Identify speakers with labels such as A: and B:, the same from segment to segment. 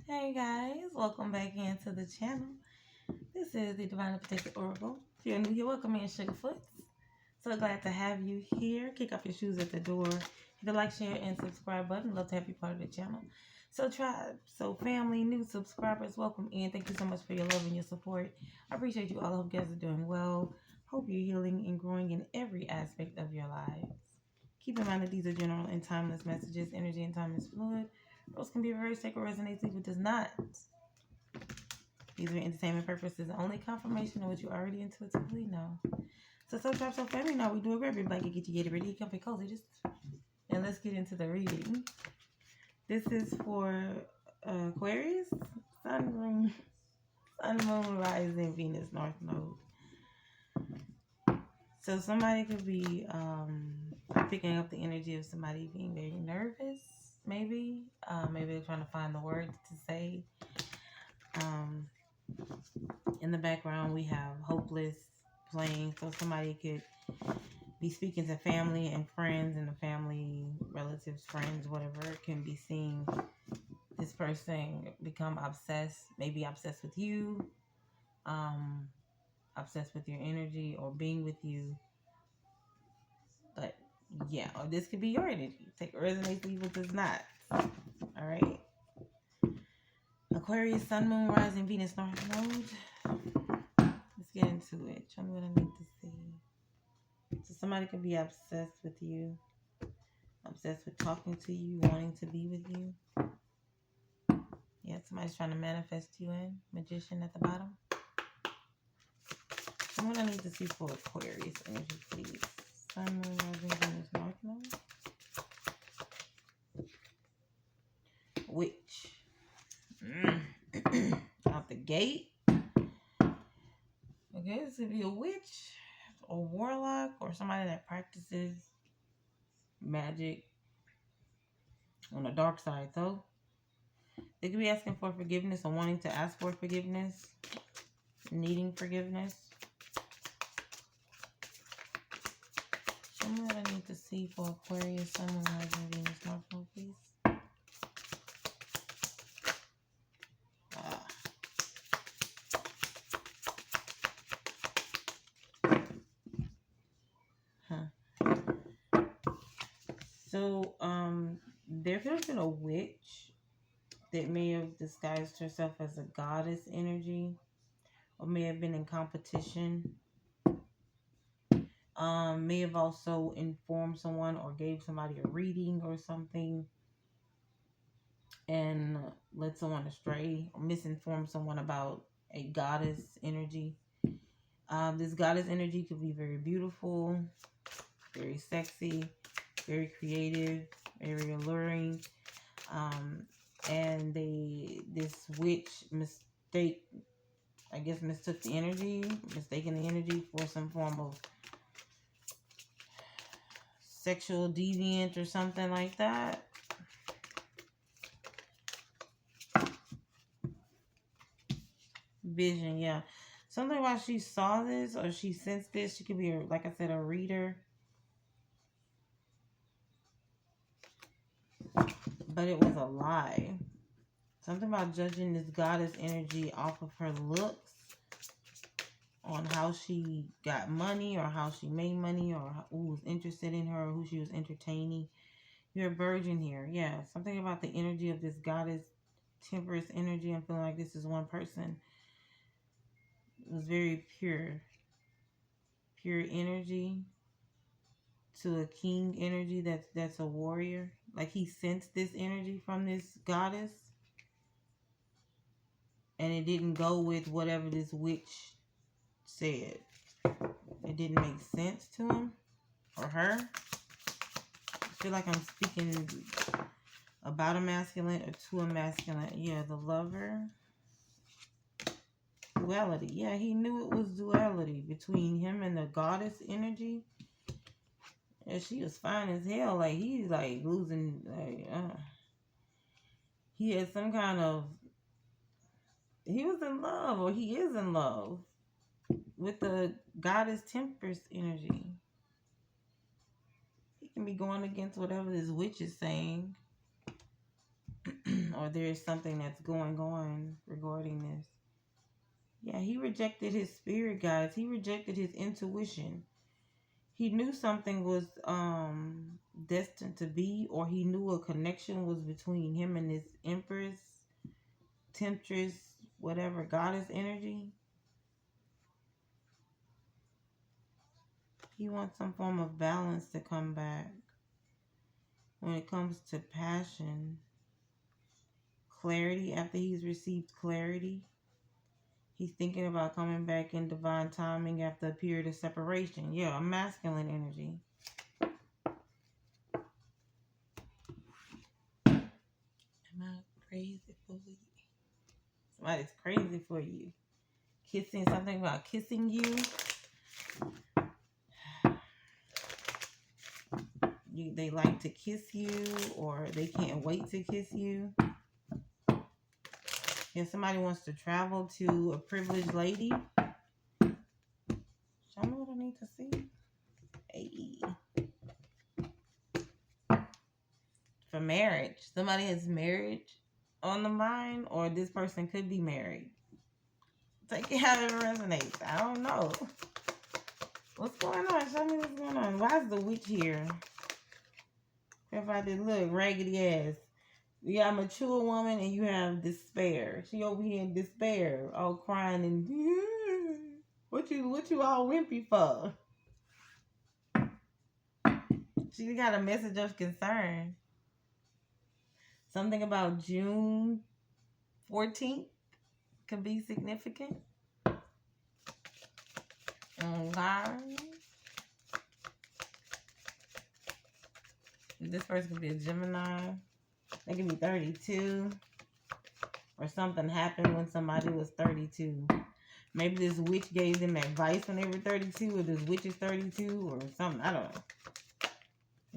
A: Hey guys, welcome back into the channel. This is the Divine Protected Oracle. If you're new here, welcome in Sugarfoots. So glad to have you here. Kick off your shoes at the door. Hit the like, share, and subscribe button. Love to have you part of the channel. So tribe, so family, new subscribers, welcome in. Thank you so much for your love and your support. I appreciate you all. I hope you guys are doing well. Hope you're healing and growing in every aspect of your lives. Keep in mind that these are general and timeless messages. Energy and time is fluid. Those can be very sacred, resonates, but does not. These are entertainment purposes, only confirmation of what you already intuitively know. So drop so family now. We do a grab your blanket, get you ready, comfy, cozy, and let's get into the reading. This is for Aquarius, Sun, Moon, Rising, Venus, North Node. So somebody could be picking up the energy of somebody being very nervous, maybe. Maybe they're trying to find the words to say. In the background, we have Hopeless playing. So somebody could be speaking to family and friends, and the family, relatives, friends, whatever, can be seeing this person become obsessed, maybe obsessed with you, obsessed with your energy or being with you. But yeah, or this could be your energy. Take it resonates, leave it does not. All right. Aquarius, Sun, Moon, Rising, Venus, North Node. Let's get into it. Show me what I need to see. So somebody could be obsessed with you, obsessed with talking to you, wanting to be with you. Yeah, somebody's trying to manifest you in. Magician at the bottom. And what I need to see for Aquarius energy, please. Sun, Moon, Rising, Venus, North Node. Witch. Out the gate. Okay, this could be a witch, a warlock, or somebody that practices magic on the dark side, though. They could be asking for forgiveness or wanting to ask for forgiveness, needing forgiveness. Show me what I need to see for Aquarius, Sun, Moon, Rising, Venus, North Node, please. So, there could have been a witch that may have disguised herself as a goddess energy, or may have been in competition. May have also informed someone or gave somebody a reading or something and led someone astray or misinformed someone about a goddess energy. This goddess energy could be very beautiful, very sexy, very creative, very alluring. And this witch mistook the energy, mistaken the energy for some form of sexual deviant or something like that. Vision, yeah. Something while she saw this or she sensed this, she could be, like I said, a reader. But it was a lie. Something about judging this goddess energy off of her looks, on how she got money or how she made money or who was interested in her or who she was entertaining. You're a virgin here. Yeah, something about the energy of this goddess temperance energy. I'm feeling like this is one person. It was very pure energy to a king energy that's a warrior. Like he sensed this energy from this goddess, and it didn't go with whatever this witch said. It didn't make sense to him or her. I feel like I'm speaking about a masculine or to a masculine. Yeah, the lover. Duality. Yeah, he knew it was duality between him and the goddess energy. And she was fine as hell. Like, he's like losing, like, he had some kind of, he was in love, or he is in love with the goddess temperance energy. He can be going against whatever this witch is saying. or there's something that's going on regarding this. Yeah, he rejected his spirit guides. He rejected his intuition. He knew something was destined to be, or he knew a connection was between him and his empress, temptress, whatever, goddess energy. He wants some form of balance to come back when it comes to passion, clarity. After he's received clarity, he's thinking about coming back in divine timing after a period of separation. Yeah, a masculine energy. Am I crazy for you? Somebody's crazy for you. Kissing, something about kissing you. They like to kiss you, or they can't wait to kiss you. If somebody wants to travel to a privileged lady, show me what I need to see. Hey. For marriage, somebody has marriage on the mind, or this person could be married. Take it how it resonates. I don't know. What's going on? Show me what's going on. Why is the witch here? If I did look, raggedy ass. You got a mature woman and you have despair. She over here in despair, all crying and what you all wimpy for? She got a message of concern. Something about June 14th could be significant. Okay. This person could be a Gemini. They could be 32. Or something happened when somebody was 32. Maybe this witch gave them advice when they were 32, or this witch is 32, or something. I don't know.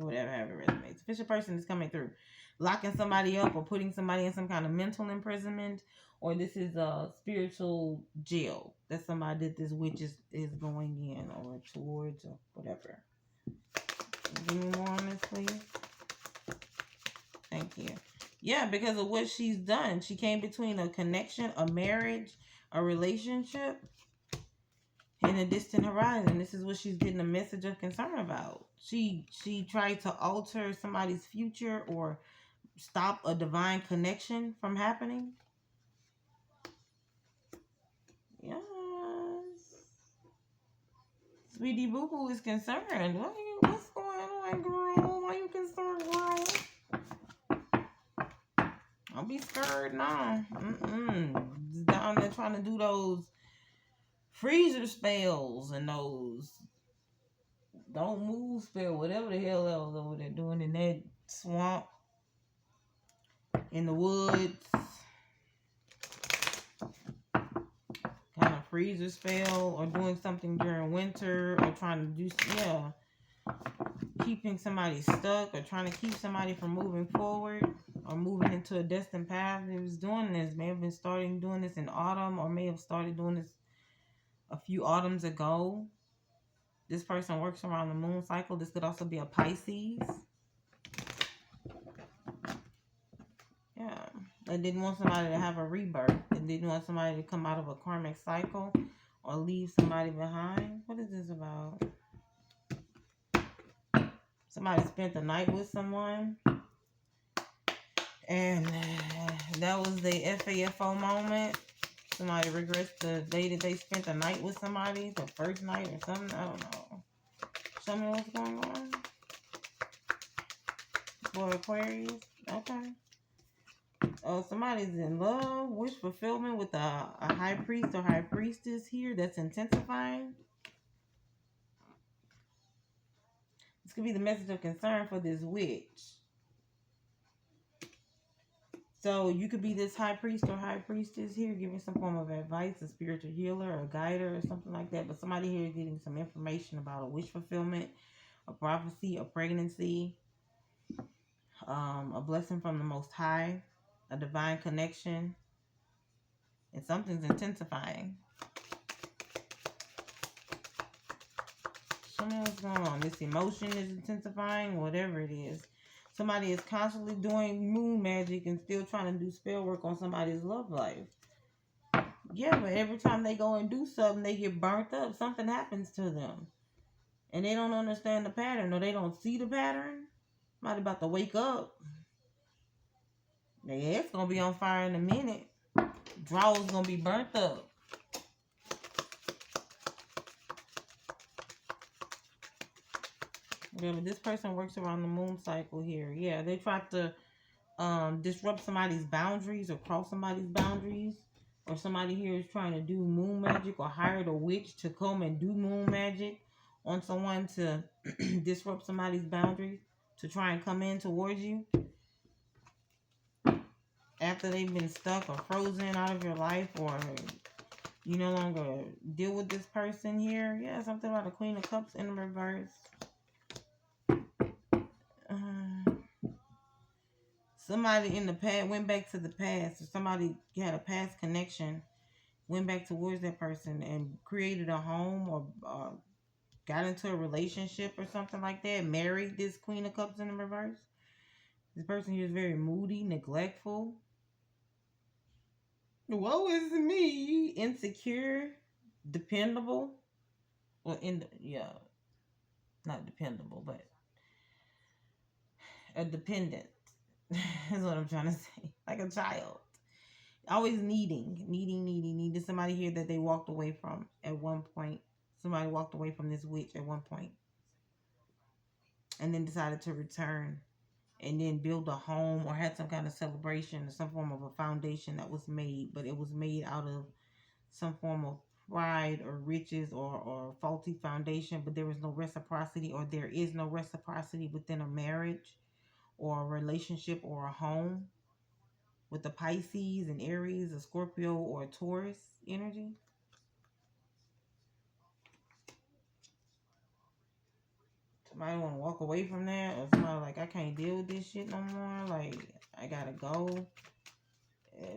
A: Whatever, however it resonates. Official person is coming through. Locking somebody up or putting somebody in some kind of mental imprisonment, or this is a spiritual jail that somebody that this witch is going in or towards or whatever. Give me more on this, please. Thank you. Yeah, because of what she's done. She came between a connection, a marriage, a relationship, and a distant horizon. This is what she's getting a message of concern about. She tried to alter somebody's future or stop a divine connection from happening. Yes. Sweetie Boo Boo is concerned. What's going on, girl? Why you concerned, girl? Don't be scared now. Just down there trying to do those freezer spells and those don't move spell, whatever the hell else over there doing in that swamp, in the woods. Kind of freezer spell, or doing something during winter, or trying to do, keeping somebody stuck, or trying to keep somebody from moving forward or moving into a destined path. They was doing this, may have been starting doing this in autumn, or may have started doing this a few autumns ago. This person works around the moon cycle. This could also be a Pisces. Yeah. They didn't want somebody to have a rebirth. They didn't want somebody to come out of a karmic cycle or leave somebody behind. What is this about? Somebody spent the night with someone, and that was the FAFO moment. Somebody regrets the day that they spent the night with somebody, the first night or something. I don't know. Show me what's going on. For Aquarius. Okay. Oh, somebody's in love. Wish fulfillment with a high priest or high priestess here. That's intensifying. This could be the message of concern for this witch. So you could be this high priest or high priestess here, giving some form of advice, a spiritual healer or a guider or something like that. But somebody here is getting some information about a wish fulfillment, a prophecy, a pregnancy, a blessing from the Most High, a divine connection, and something's intensifying. Show me what's going on. This emotion is intensifying, whatever it is. Somebody is constantly doing moon magic and still trying to do spell work on somebody's love life. Yeah, but every time they go and do something, they get burnt up. Something happens to them. And they don't understand the pattern, or they don't see the pattern. Somebody about to wake up. Their head's going to be on fire in a minute. Drawers going to be burnt up. Yeah, but this person works around the moon cycle here. Yeah, they try to disrupt somebody's boundaries or cross somebody's boundaries. Or somebody here is trying to do moon magic or hired a witch to come and do moon magic on someone to disrupt somebody's boundaries, to try and come in towards you after they've been stuck or frozen out of your life, or you no longer deal with this person here. Yeah, something about the Queen of Cups in reverse. Somebody in the past went back to the past, or somebody had a past connection, went back towards that person and created a home, or got into a relationship or something like that, married this Queen of Cups in the reverse. This person here is very moody, neglectful. Woe is me. Insecure, dependable. Well, not dependable, but a dependent is what I'm trying to say. Like a child. Always needing somebody here that they walked away from at one point. Somebody walked away from this witch at one point and then decided to return and then build a home, or had some kind of celebration or some form of a foundation that was made, but it was made out of some form of pride or riches, or faulty foundation, but there was no reciprocity, or there is no reciprocity within a marriage or a relationship or a home with the Pisces and Aries, a Scorpio, or a Taurus energy. Somebody want to walk away from that, or somebody like, I can't deal with this shit no more, like, I gotta go.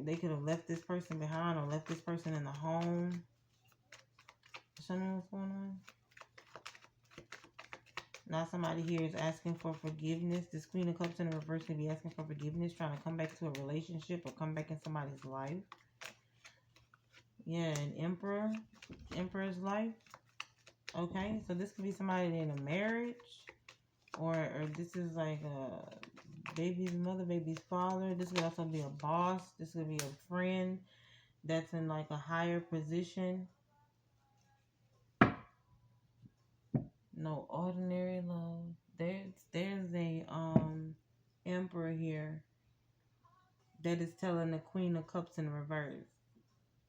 A: They could have left this person behind, or left this person in the home. Something what's going on. Now somebody here is asking for forgiveness. This Queen of Cups in the reverse could be asking for forgiveness, trying to come back to a relationship or come back in somebody's life. Yeah, an Emperor's life. Okay, so this could be somebody in a marriage, or this is like a baby's mother, baby's father. This could also be a boss. This could be a friend that's in like a higher position. No ordinary love. There's a Emperor here that is telling the Queen of Cups in reverse.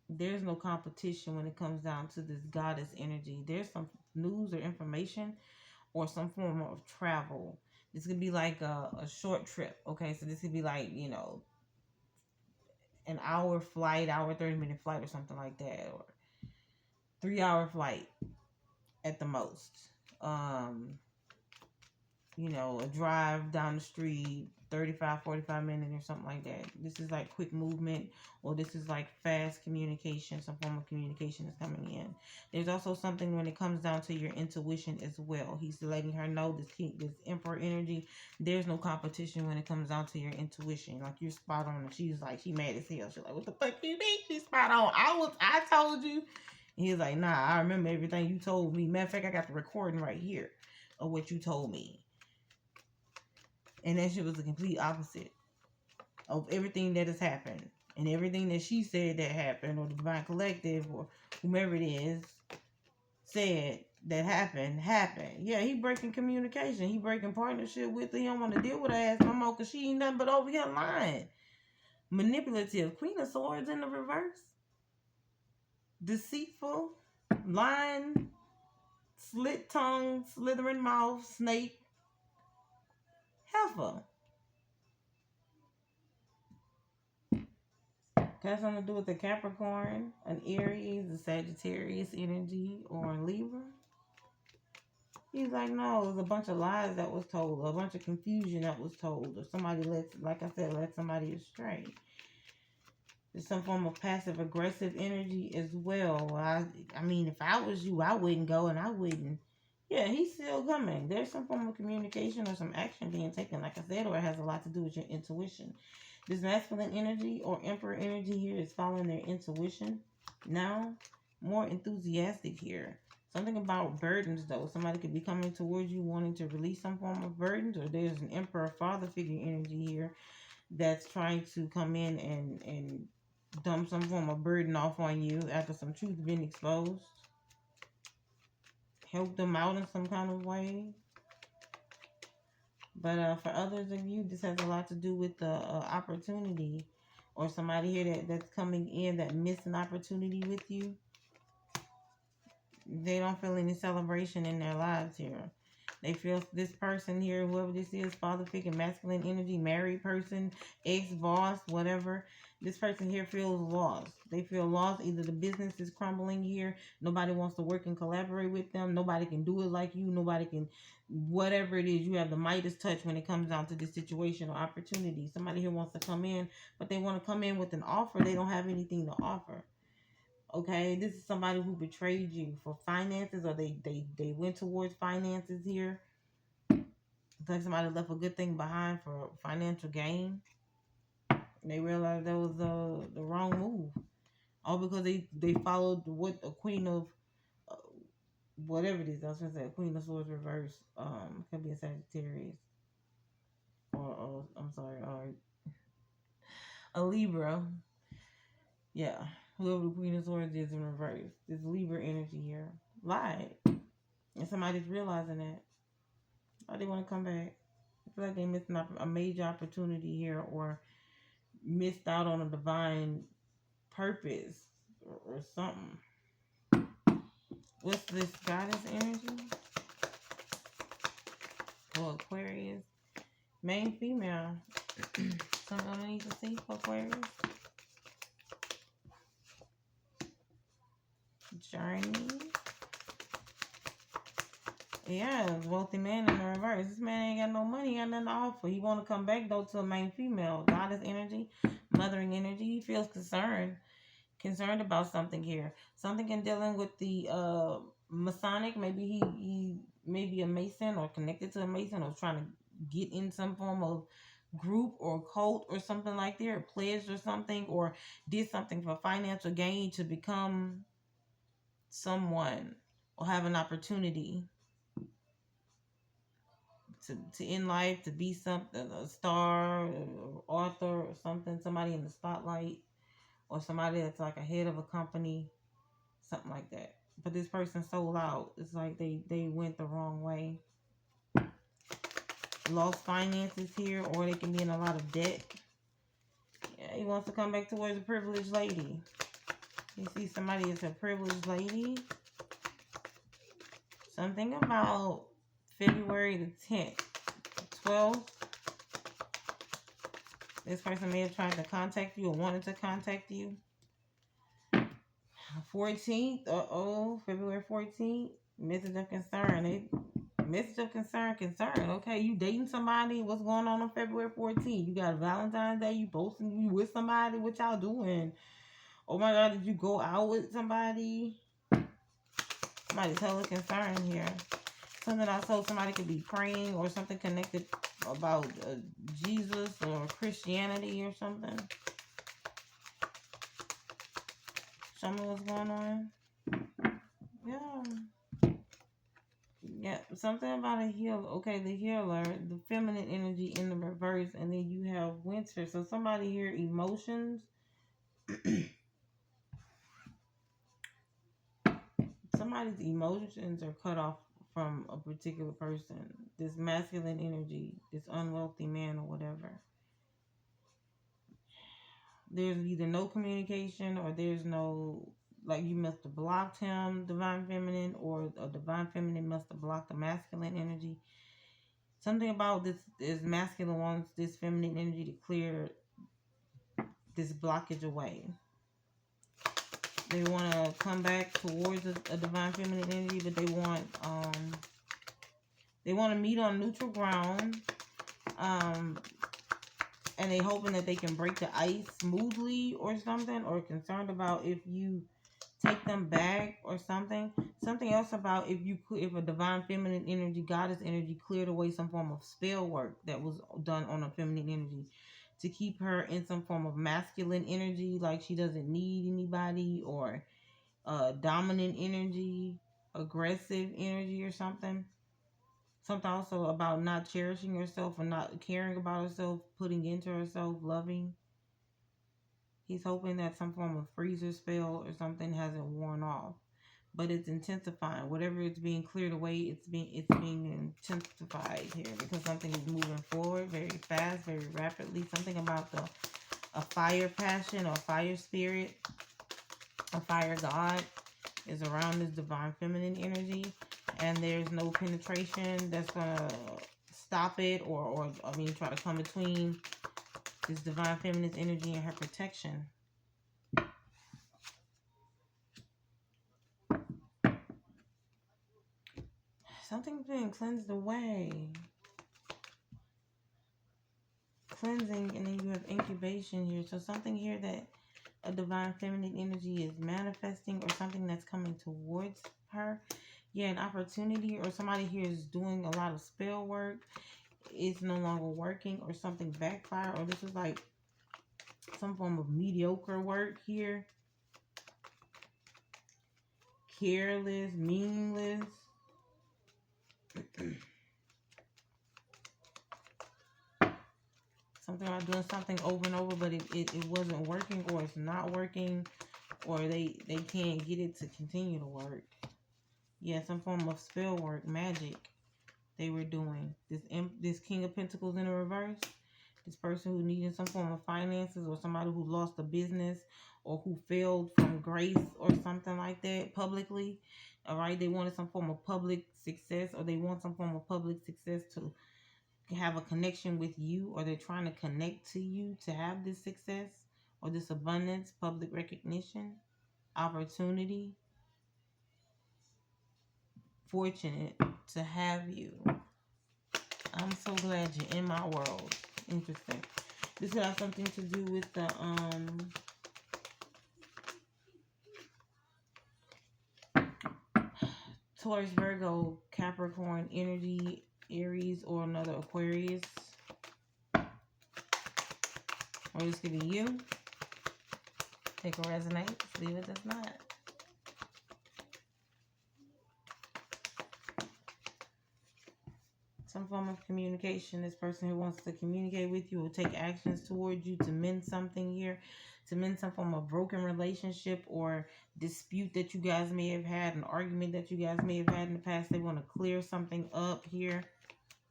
A: There's no competition when it comes down to this goddess energy. There's some news or information or some form of travel. This could be like a short trip. Okay, so this could be like, an hour flight, 30-minute flight or something like that, or 3-hour flight at the most. A drive down the street, 45 minutes or something like that. This is like quick movement, or this is like fast communication. Some form of communication is coming in. There's also something when it comes down to your intuition as well. He's letting her know, this Emperor energy, there's no competition when it comes down to your intuition. Like, you're spot on. And she's like, she mad as hell. She's like, what the fuck you mean? She's spot on. I told you. And he's like, nah, I remember everything you told me. Matter of fact, I got the recording right here of what you told me. And that shit was the complete opposite of everything that has happened. And everything that she said that happened, or the Divine Collective, or whomever it is, said that happened. Yeah, he breaking communication. He breaking partnership with her. He don't want to deal with her ass no more, because she ain't nothing but over here lying. Manipulative. Queen of Swords in the reverse. Deceitful. Lying. Slit tongue. Slithering mouth. Snake. Heifer. Got something to do with the Capricorn, an Aries, a Sagittarius energy, or a Libra. He's like, no, it was a bunch of lies that was told, a bunch of confusion that was told, or somebody let somebody astray. There's some form of passive aggressive energy as well. I mean, if I was you, I wouldn't go, and I wouldn't, Yeah, he's still coming. There's some form of communication or some action being taken, like I said, or it has a lot to do with your intuition. This masculine energy or emperor energy here is following their intuition. Now, more enthusiastic here. Something about burdens, though. Somebody could be coming towards you wanting to release some form of burdens, or there's an emperor father figure energy here that's trying to come in and dump some form of burden off on you after some truth been exposed. Help them out in some kind of way. But for others of you, this has a lot to do with the opportunity, or somebody here that's coming in that missed an opportunity with you. They don't feel any celebration in their lives here. They feel this person here, whoever this is, father figure, masculine energy, married person, ex-boss, whatever. This person here feels lost. They feel lost. Either the business is crumbling here. Nobody wants to work and collaborate with them. Nobody can do it like you. Nobody can, whatever it is, you have the Midas touch when it comes down to this situation or opportunity. Somebody here wants to come in, but they want to come in with an offer. They don't have anything to offer. Okay, this is somebody who betrayed you for finances, or they went towards finances here. It's like somebody left a good thing behind for financial gain. They realized that was the wrong move. All because they followed what a queen of uh, whatever it is. I was gonna say a queen of swords reverse. Could be a Sagittarius, or I'm sorry, or a Libra. Yeah, whoever the queen of swords is in reverse. This Libra energy here lied, and somebody's realizing that. Why they want to come back? I feel like they missed a major opportunity here, or missed out on a divine purpose, or something. What's this goddess energy? For Aquarius. Main female. Something I need to see for Aquarius. Journey. Yeah, wealthy man in the reverse. This man ain't got no money, he got nothing to offer. He want to come back though to a main female. Goddess energy, mothering energy. He feels concerned about something here. Something in dealing with the Masonic. Maybe he may be a Mason or connected to a Mason, or trying to get in some form of group or cult or something like that, or pledged or something, or did something for financial gain to become someone or have an opportunity to in life, to be something, a star or author or something, somebody in the spotlight, or somebody that's like a head of a company, something like that. But this person sold out. It's like they went the wrong way. Lost finances here, or they can be in a lot of debt. Yeah, he wants to come back towards a privileged lady. You see somebody is a privileged lady. Something about February the 10th, 12th. This person may have tried to contact you or wanted to contact you. 14th, February 14th. Message of concern. Message of concern. Okay, you dating somebody? What's going on February 14th? You got Valentine's Day? You posting you with somebody? What y'all doing? Oh my God, did you go out with somebody? Somebody's hella concerned here. Something I told somebody could be praying, or something connected about Jesus or Christianity or something. Show me what's going on. Yeah, something about a healer. Okay, the healer, the feminine energy in the reverse, and then you have winter. So somebody here, emotions. Somebody's emotions are cut off from a particular person. This masculine energy, this unwealthy man or whatever. There's either no communication, or there's no, like, you must have blocked him, divine feminine, or a divine feminine must have blocked the masculine energy. Something about this masculine wants this feminine energy to clear this blockage away. They want to come back towards a divine feminine energy, but they want to meet on neutral ground, and they hoping that they can break the ice smoothly or something, or concerned about if you take them back or something. Something else about if a divine feminine energy, goddess energy, cleared away some form of spell work that was done on a feminine energy to keep her in some form of masculine energy, like she doesn't need anybody, or dominant energy, aggressive energy, or something. Something also about not cherishing herself or not caring about herself, putting into herself, loving. He's hoping that some form of freezer spell or something hasn't worn off, but it's intensifying. Whatever it's being cleared away, it's being intensified here because something is moving forward very fast, very rapidly. Something about a fire passion or fire spirit, a fire god is around this divine feminine energy, and there's no penetration that's gonna stop it or I mean try to come between this divine feminine energy and her protection. Something's being cleansed away. Cleansing, and then you have incubation here. So something here that a divine feminine energy is manifesting, or something that's coming towards her. Yeah, an opportunity, or somebody here is doing a lot of spell work. It's no longer working, or something backfire, or this is like some form of mediocre work here. Careless, meaningless. Something about doing something over and over, but it wasn't working, or it's not working, or they can't get it to continue to work. Yeah, some form of spell work, magic they were doing. This King of Pentacles in the reverse. This person who needed some form of finances, or somebody who lost a business, or who failed from grace or something like that publicly. All right, they wanted some form of public success, or they want some form of public success to have a connection with you, or they're trying to connect to you to have this success or this abundance, public recognition, opportunity. Fortunate to have you. I'm so glad you're in my world. Interesting. This could have something to do with the Taurus, Virgo, Capricorn energy, Aries, or another Aquarius. Or this could be you. Take a resonate, leave it does not. Some form of communication. This person who wants to communicate with you will take actions towards you to mend something here, to mend some form of broken relationship or dispute that you guys may have had, an argument that you guys may have had in the past. They want to clear something up here.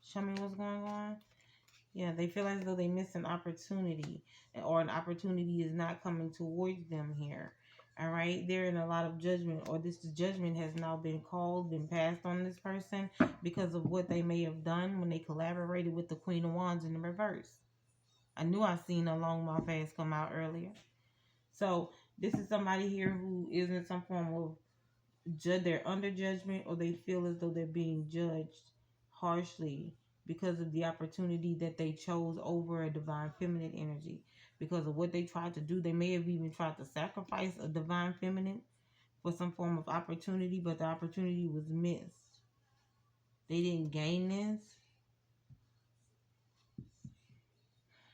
A: Show me what's going on. Yeah, they feel as though they missed an opportunity, or an opportunity is not coming towards them here. All right, they're in a lot of judgment, or this judgment has now been called, been passed on this person because of what they may have done when they collaborated with the Queen of Wands in the reverse. I knew I seen a long my face come out earlier. So this is somebody here who is in some form of they're under judgment, or they feel as though they're being judged harshly because of the opportunity that they chose over a divine feminine energy. Because of what they tried to do, they may have even tried to sacrifice a divine feminine for some form of opportunity, but the opportunity was missed. They didn't gain this.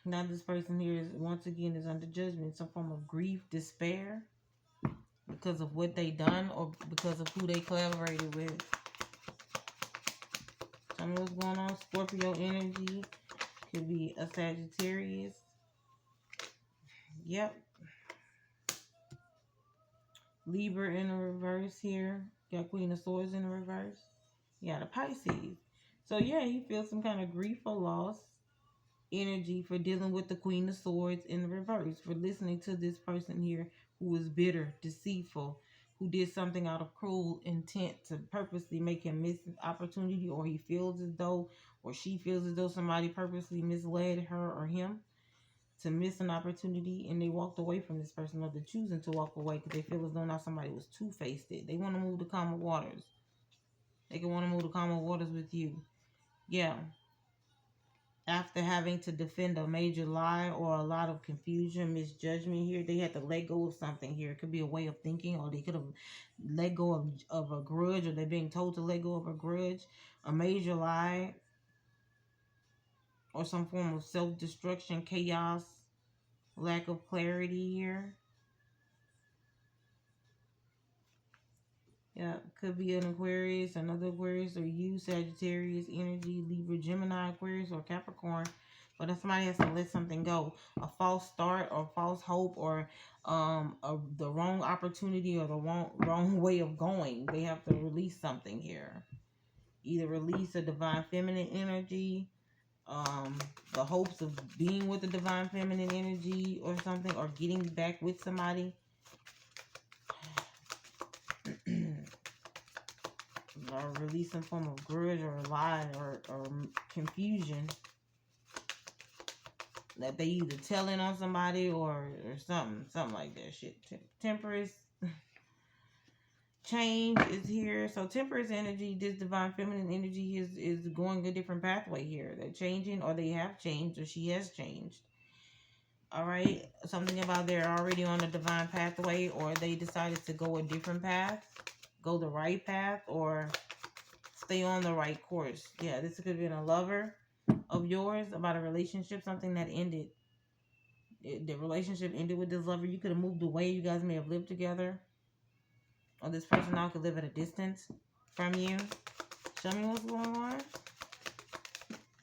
A: Now this person here is once again is under judgment, some form of grief, despair, because of what they done or because of who they collaborated with. Tell me what's going on. Scorpio energy. Could be a Sagittarius. Yep. Libra in the reverse here. Got Queen of Swords in the reverse. You got a Pisces. So yeah, he feels some kind of grief or loss energy for dealing with the Queen of Swords in the reverse. For listening to this person here who is bitter, deceitful, who did something out of cruel intent to purposely make him miss an opportunity, or he feels as though, or she feels as though somebody purposely misled her or him to miss an opportunity, and they walked away from this person, or they're choosing to walk away because they feel as though now somebody was two-faced. They want to move to calmer waters. They can want to move to calmer waters with you. Yeah. after having to defend a major lie or a lot of confusion, misjudgment here. They had to let go of something here. It could be a way of thinking, or they could have let go of a grudge, or they're being told to let go of a grudge, a major lie, or some form of self-destruction, chaos, lack of clarity here. Yeah, could be an Aquarius, another Aquarius, or you, Sagittarius, energy, Libra, Gemini, Aquarius, or Capricorn. But if somebody has to let something go, a false start or false hope, or the wrong opportunity, or the wrong way of going, they have to release something here. Either release a divine feminine energy, the hopes of being with the divine feminine energy or something, or getting back with somebody. Or release some form of grudge or a lie or confusion that they either telling on somebody or something like that shit. Temperance change is here. So temperance energy, this divine feminine energy is going a different pathway here. They're changing, or they have changed, or she has changed. All right, something about they're already on a divine pathway, or they decided to go a different path, go the right path, or stay on the right course. Yeah, this could have been a lover of yours, about a relationship, something that ended. The relationship ended with this lover. You could have moved away. You guys may have lived together. Or this person now could live at a distance from you. Show me what's going on.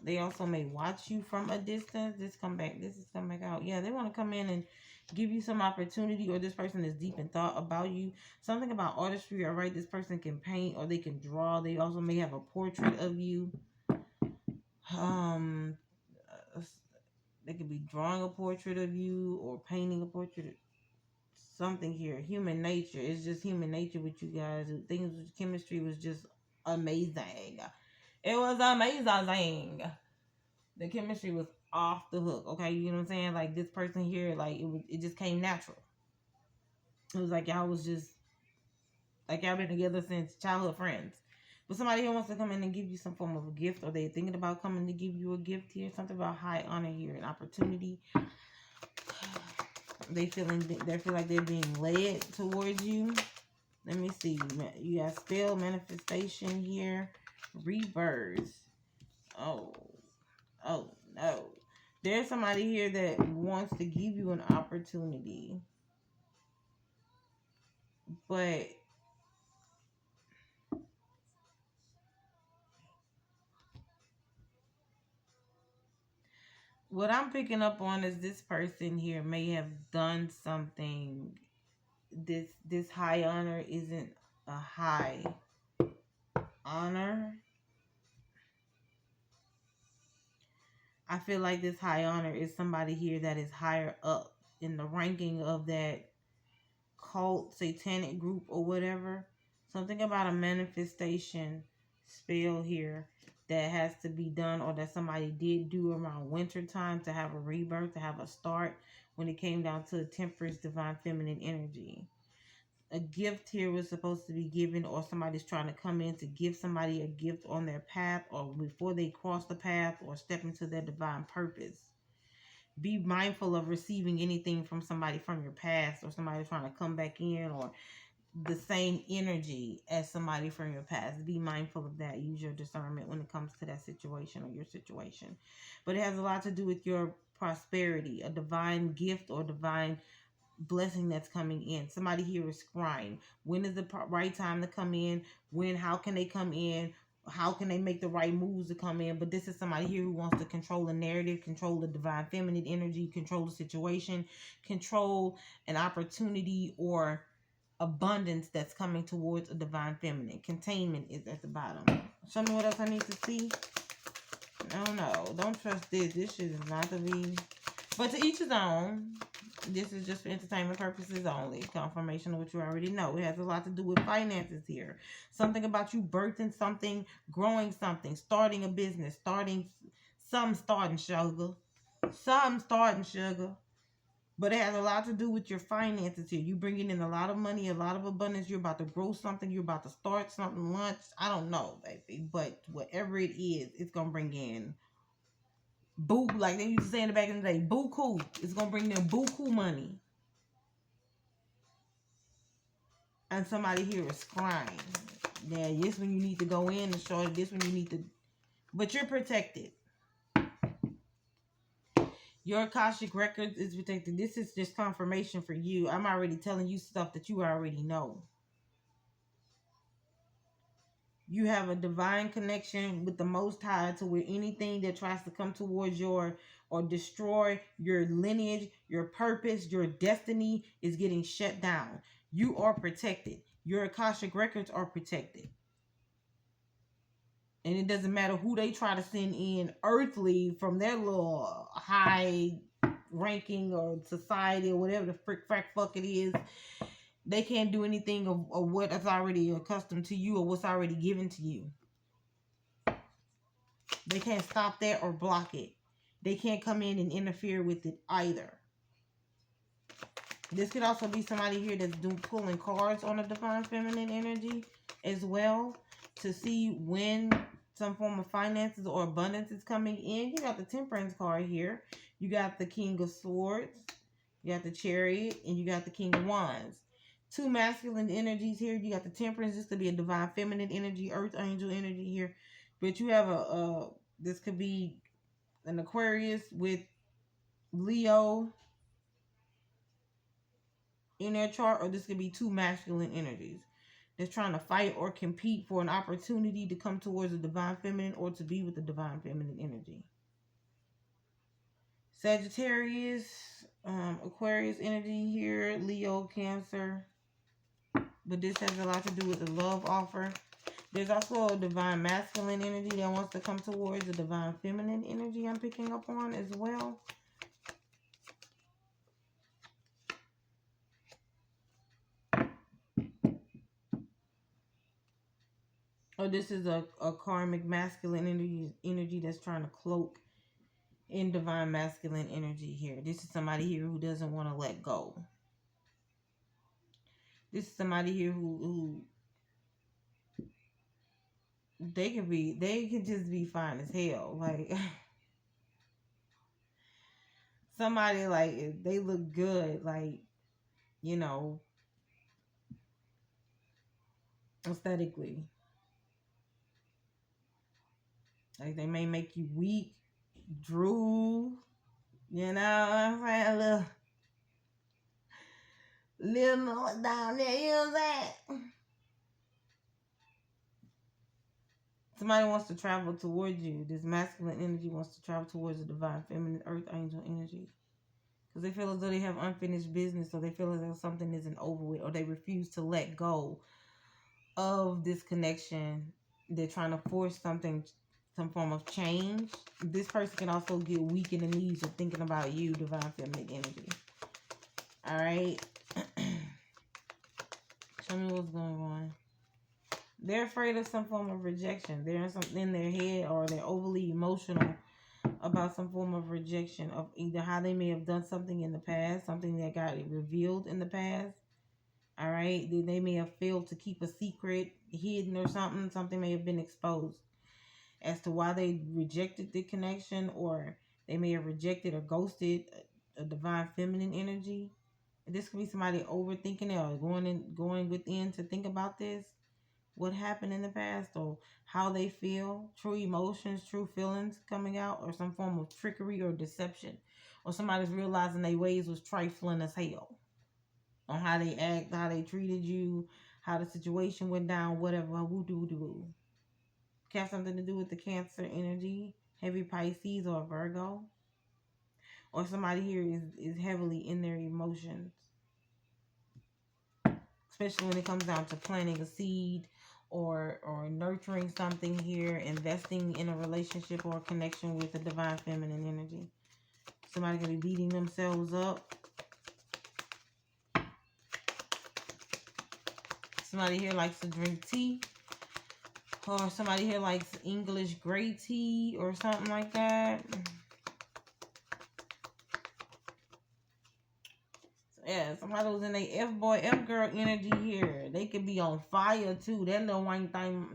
A: They also may watch you from a distance. This is come back out. Yeah, they want to come in and give you some opportunity, or this person is deep in thought about you. Something about artistry, all right? This person can paint, or they can draw. They also may have a portrait of you. They could be drawing a portrait of you or painting a portrait. Something here. Human nature. It's just human nature with you guys. Things with chemistry was just amazing. It was amazing. The chemistry was off the hook. Okay, you know what I'm saying? Like this person here, like it just came natural. It was like y'all was just like y'all been together since childhood friends. But somebody here wants to come in and give you some form of a gift, or they're thinking about coming to give you a gift here. Something about high honor here, an opportunity. They feel like they're being led towards you. Let me see. You got spell, manifestation here, rebirth. Oh no. There's somebody here that wants to give you an opportunity, but what I'm picking up on is this person here may have done something. This high honor isn't a high honor. I feel like this high honor is somebody here that is higher up in the ranking of that cult, satanic group, or whatever. Something about a manifestation spell here that has to be done, or that somebody did do around winter time to have a rebirth, to have a start, when it came down to the temperance, divine feminine energy. A gift here was supposed to be given, or somebody's trying to come in to give somebody a gift on their path, or before they cross the path or step into their divine purpose. Be mindful of receiving anything from somebody from your past, or somebody trying to come back in, or the same energy as somebody from your past. Be mindful of that. Use your discernment when it comes to that situation or your situation. But it has a lot to do with your prosperity, a divine gift or divine blessing that's coming in. Somebody here is crying. When is the right time to come in? How can they come in? How can they make the right moves to come in? But this is somebody here who wants to control the narrative, control the divine feminine energy, control the situation, control an opportunity or abundance that's coming towards a divine feminine. Containment is at the bottom. Show me what else I need to see. No, don't trust this. This shit is not to be. But to each his own. This is just for entertainment purposes only. Confirmation of what you already know. It has a lot to do with finances here. Something about you birthing something, growing something, starting a business, starting sugar. Something starting sugar. But it has a lot to do with your finances here. You bringing in a lot of money, a lot of abundance. You're about to grow something. You're about to start something, lunch. I don't know, baby. But whatever it is, it's going to bring in Boo, like they used to say in the back in the day, buku. It's gonna bring them buku money. And somebody here is crying. Yeah, this when you need to go in and show it. This when you need to, but you're protected. Your Akashic records is protected. This is just confirmation for you. I'm already telling you stuff that you already know. You have a divine connection with the Most High to where anything that tries to come towards your or destroy your lineage, your purpose, your destiny is getting shut down. You are protected. Your Akashic records are protected. And it doesn't matter who they try to send in earthly from their little high ranking or society or whatever the frick frack fuck it is. They can't do anything of what is already accustomed to you or what's already given to you. They can't stop that or block it. They can't come in and interfere with it either. This could also be somebody here that's pulling cards on a divine feminine energy as well to see when some form of finances or abundance is coming in. You got the Temperance card here. You got the King of Swords. You got the Chariot. And you got the King of Wands. Two masculine energies here. You got the Temperance. This could be a divine feminine energy, earth angel energy here. But you have this could be an Aquarius with Leo in their chart, or this could be two masculine energies that's trying to fight or compete for an opportunity to come towards the divine feminine or to be with the divine feminine energy. Sagittarius, Aquarius energy here, Leo, Cancer. But this has a lot to do with the love offer. There's also a divine masculine energy that wants to come towards the divine feminine energy I'm picking up on as well. Or this is a karmic masculine energy that's trying to cloak in divine masculine energy here. This is somebody here who doesn't want to let go. This is somebody here who they can just be fine as hell. Like somebody like they look good, like, you know, aesthetically. Like they may make you weak, drool, you know what I'm saying? Little noise down there, you know what I'm saying? Somebody wants to travel towards you. This masculine energy wants to travel towards the divine feminine earth angel energy. Because they feel as though they have unfinished business, or they feel as though something isn't over with, or they refuse to let go of this connection. They're trying to force something, some form of change. This person can also get weak in the knees of thinking about you, divine feminine energy. All right. Show me what's going on. They're afraid of some form of rejection. They're in something in their head, or they're overly emotional about some form of rejection of either how they may have done something in the past, something that got revealed in the past. All right. They may have failed to keep a secret hidden or something. Something may have been exposed as to why they rejected the connection, or they may have rejected or ghosted a divine feminine energy. This could be somebody overthinking it, or going within to think about this. What happened in the past, or how they feel, true emotions, true feelings coming out, or some form of trickery or deception, or somebody's realizing their ways was trifling as hell on how they act, how they treated you, how the situation went down, whatever. Woo-doo-doo. Could have something to do with the Cancer energy, heavy Pisces or Virgo, or somebody here is heavily in their emotions, especially when it comes down to planting a seed or nurturing something here, investing in a relationship or a connection with the divine feminine energy. Somebody could be beating themselves up. Somebody here likes to drink tea, or somebody here likes English gray tea or something like that. Yeah, somebody who's in a F-boy, F-girl energy here. They could be on fire, too. That little white thing.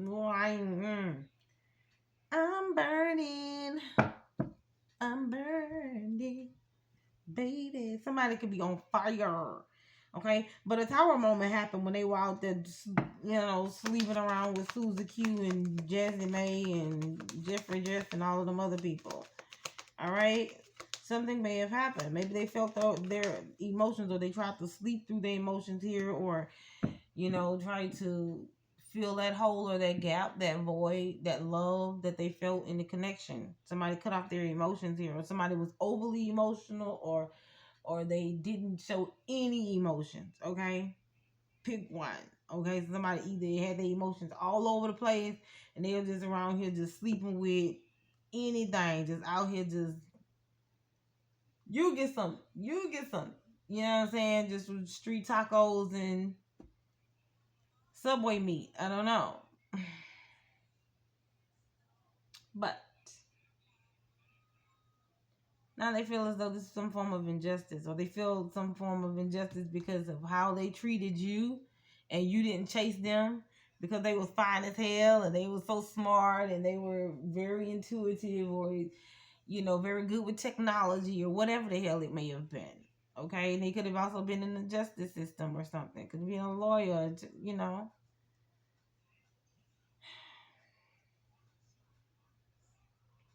A: I'm burning. I'm burning, baby. Somebody could be on fire. Okay, but a tower moment happened when they were out there, sleeping around with Susie Q and Jazzy May and Jeffrey Jeff and all of them other people. All right, something may have happened. Maybe they felt their emotions, or they tried to sleep through their emotions here, or try to fill that hole or that gap, that void, that love that they felt in the connection. Somebody cut off their emotions here, or somebody was overly emotional, or they didn't show any emotions. Okay, pick one. Okay, so somebody either had their emotions all over the place, and they were just around here just sleeping with anything, just out here just you get some. You know what I'm saying? Just with street tacos and Subway meat. I don't know. But now they feel as though this is some form of injustice, or they feel some form of injustice because of how they treated you, and you didn't chase them because they was fine as hell, and they was so smart, and they were very intuitive, or very good with technology, or whatever the hell it may have been. Okay, and they could have also been in the justice system or something. Could be a lawyer,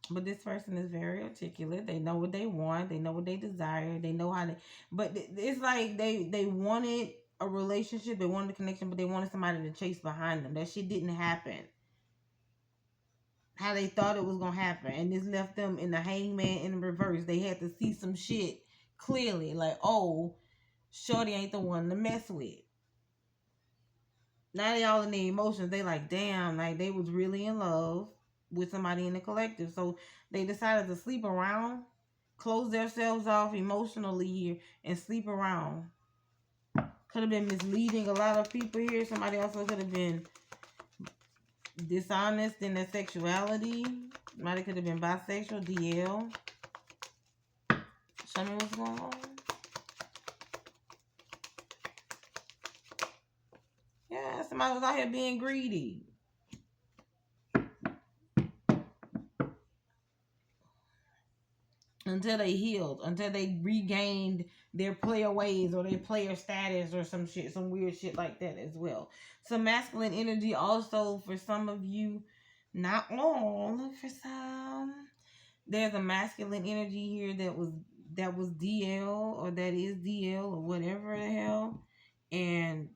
A: But this person is very articulate. They know what they want. They know what they desire. They know how to. But it's like they wanted a relationship. They wanted a connection, but they wanted somebody to chase behind them. That shit didn't happen how they thought it was gonna happen, and this left them in the hangman in reverse. They had to see some shit clearly, like, oh, shorty ain't the one to mess with. Now they all in their emotions. They like, damn, like they was really in love with somebody in the collective, so they decided to sleep around, close themselves off emotionally here, and sleep around. Could have been misleading a lot of people here. Somebody also could have been dishonest in their sexuality. Somebody could have been bisexual, DL. Show me what's going on. Yeah, somebody was out here being greedy. Until they healed, until they regained their player ways or their player status or some shit, some weird shit like that as well. Some masculine energy also for some of you, not all, for some. There's a masculine energy here that was DL, or that is DL, or whatever the hell. And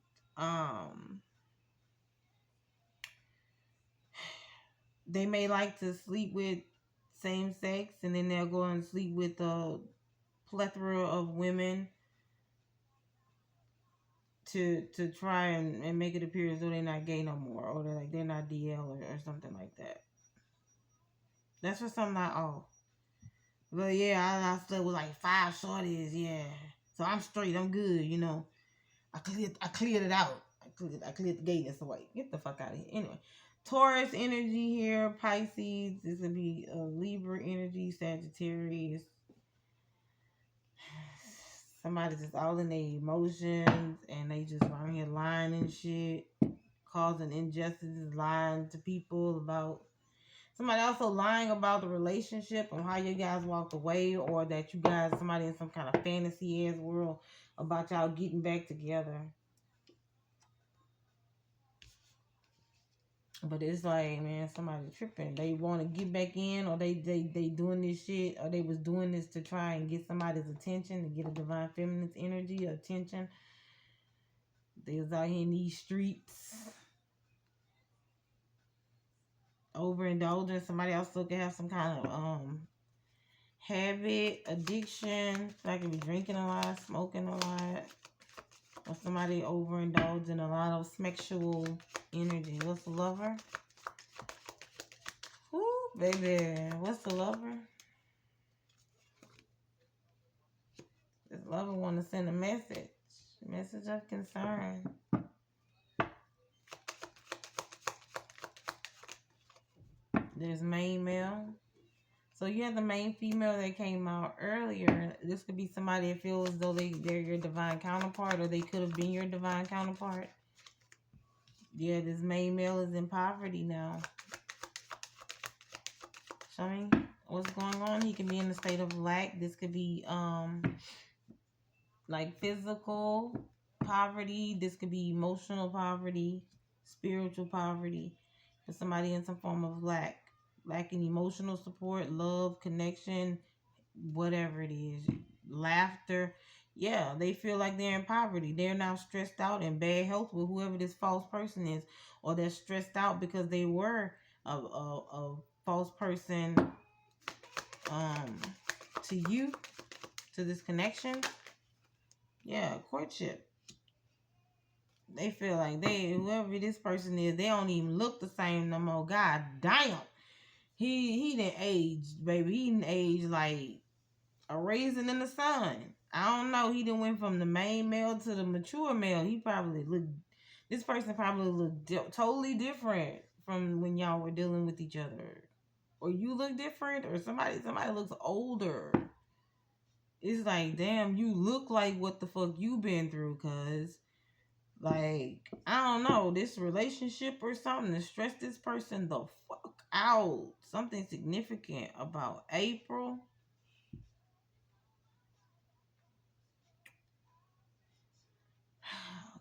A: they may like to sleep with same sex, and then they'll go and sleep with a plethora of women to try and make it appear as though they're not gay no more, or they're not DL, or something like that. That's for some, not all. But yeah, I slept with like 5 shorties, yeah. So I'm straight, I'm good, I cleared it out. I cleared the gayness away. Get the fuck out of here. Anyway, Taurus energy here, Pisces. This would be Libra energy, Sagittarius. Somebody's just all in their emotions, and they just around here lying and shit, causing injustices, lying to people about somebody, also lying about the relationship and how you guys walked away, or that you guys, somebody in some kind of fantasy ass world about y'all getting back together. But it's like, man, somebody tripping. They want to get back in, or they doing this shit, or they was doing this to try and get somebody's attention, to get a divine feminine's energy or attention. They was out here in these streets overindulging. Somebody also could have some kind of habit, addiction. So I could be drinking a lot, smoking a lot, or somebody overindulging a lot of sexual energy. What's the lover? Woo, baby. What's the lover? This lover want to send a message of concern. There's main male. So you have the main female that came out earlier. This could be somebody that feels as though they're your divine counterpart, or they could have been your divine counterpart. Yeah, this main male is in poverty now. Show me. what's going on. He can be in a state of lack. This could be like physical poverty. This could be emotional poverty, spiritual poverty. For somebody in some form of lacking emotional support, love, connection, whatever it is, laughter. Yeah, they feel like they're in poverty. They're now stressed out and bad health with whoever this false person is, or they're stressed out because they were a false person to you, to this connection. Yeah, courtship. They feel like whoever this person is, they don't even look the same no more. God damn. He didn't age, baby. He didn't age like a raisin in the sun. I don't know. He done went from the main male to the mature male. This person probably looked totally different from when y'all were dealing with each other. Or you look different, or somebody looks older. It's like, damn, you look like what the fuck you been through, cuz. Like, I don't know, this relationship or something to stress this person the fuck out. Something significant about April.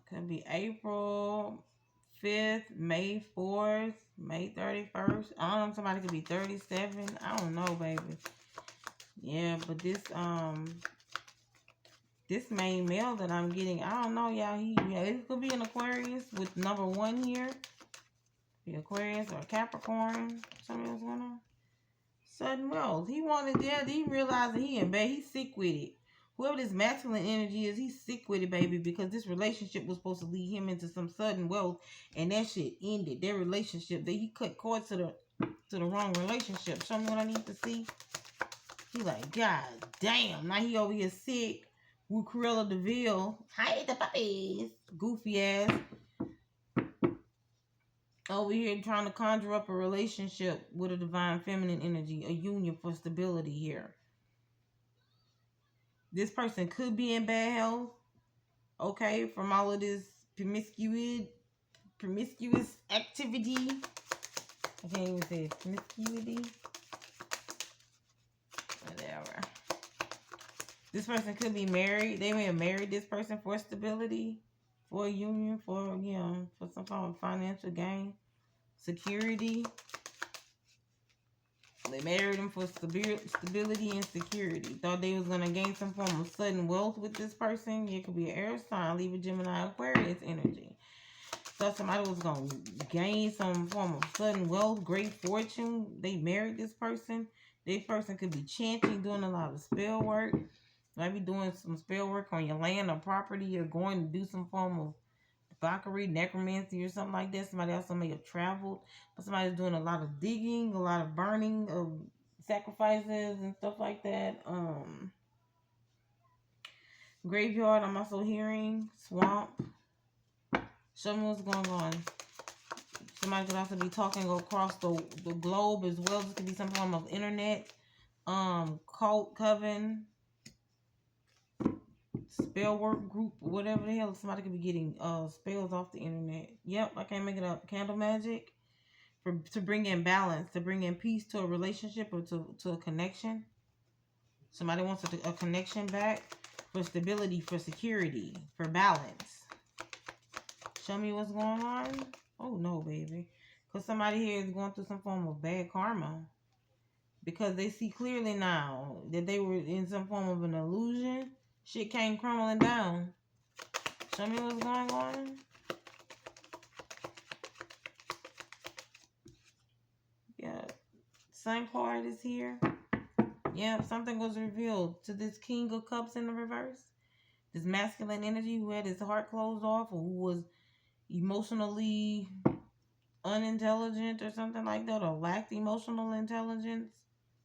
A: Could be April 5th, May 4th, May 31st. I don't know, somebody could be 37. I don't know, baby. Yeah, but this main male that I'm getting, I don't know, y'all. It could be an Aquarius with number 1 here. Be Aquarius or Capricorn. Something else going on. Sudden wealth. He realized that he in bed. He's sick with it. Whoever this masculine energy is, he's sick with it, baby, because this relationship was supposed to lead him into some sudden wealth, and that shit ended. Their relationship, he cut cords to the wrong relationship. Show me what I need to see. He like, God damn. Now he over here sick with Cruella DeVille. Hi, the puppies. Goofy ass. Over here trying to conjure up a relationship with a divine feminine energy, a union for stability here. This person could be in bad health, okay, from all of this promiscuous activity. I can't even say it. Promiscuity. Whatever. This person could be married. They may have married this person for stability, for a union, for some form of financial gain, security. They married him for stability and security. Thought they was going to gain some form of sudden wealth with this person. It could be an air sign, Libra, Gemini, Aquarius energy. So somebody was going to gain some form of sudden wealth, great fortune. They married this person. This person could be chanting, doing a lot of spell work. Might be doing some spell work on your land or property, or going to do some form of debauchery, necromancy, or something like that. Somebody also may have traveled, but somebody's doing a lot of digging, a lot of burning of sacrifices and stuff like that. Graveyard, I'm also hearing swamp. Show me what's going on. Somebody could also be talking across the globe as well. This could be some form of internet, cult, coven, spell work group, whatever the hell. Somebody could be getting spells off the internet. Yep, I can't make it up. Candle magic to bring in balance, to bring in peace to a relationship or to a connection. Somebody wants a connection back, for stability, for security, for balance. Show me what's going on. Oh no, baby, because somebody here is going through some form of bad karma, because they see clearly now that they were in some form of an illusion. Shit came crumbling down. Show me what's going on. Yeah. Sun card is here. Yeah, something was revealed to this King of Cups in the reverse. This masculine energy who had his heart closed off, or who was emotionally unintelligent or something like that, or lacked emotional intelligence,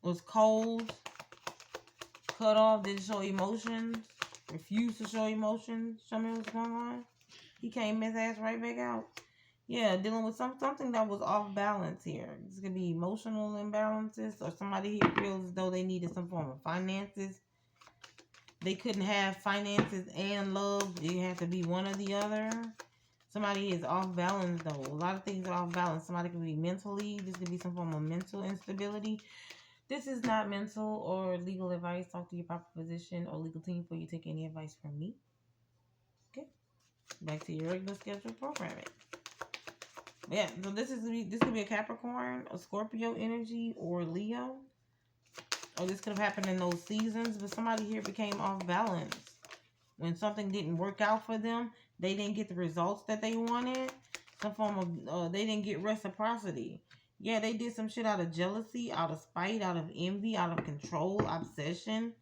A: was cold, cut off, didn't show emotions, refused to show emotions. Show me what's going on. He came his ass right back out. Yeah, dealing with something that was off balance here. This could be emotional imbalances, or somebody here feels as though they needed some form of finances. They couldn't have finances and love. It had to be one or the other. Somebody is off balance, though. A lot of things are off balance. Somebody could be mentally. This could be some form of mental instability. This is not mental or legal advice. Talk to your proper physician or legal team before you take any advice from me. Okay, back to your regular scheduled programming. Yeah, so this could be a Capricorn, a Scorpio energy, or Leo. Or this could have happened in those seasons, but somebody here became off balance. When something didn't work out for them, they didn't get the results that they wanted. Some form of, they didn't get reciprocity. Yeah, they did some shit out of jealousy, out of spite, out of envy, out of control, obsession.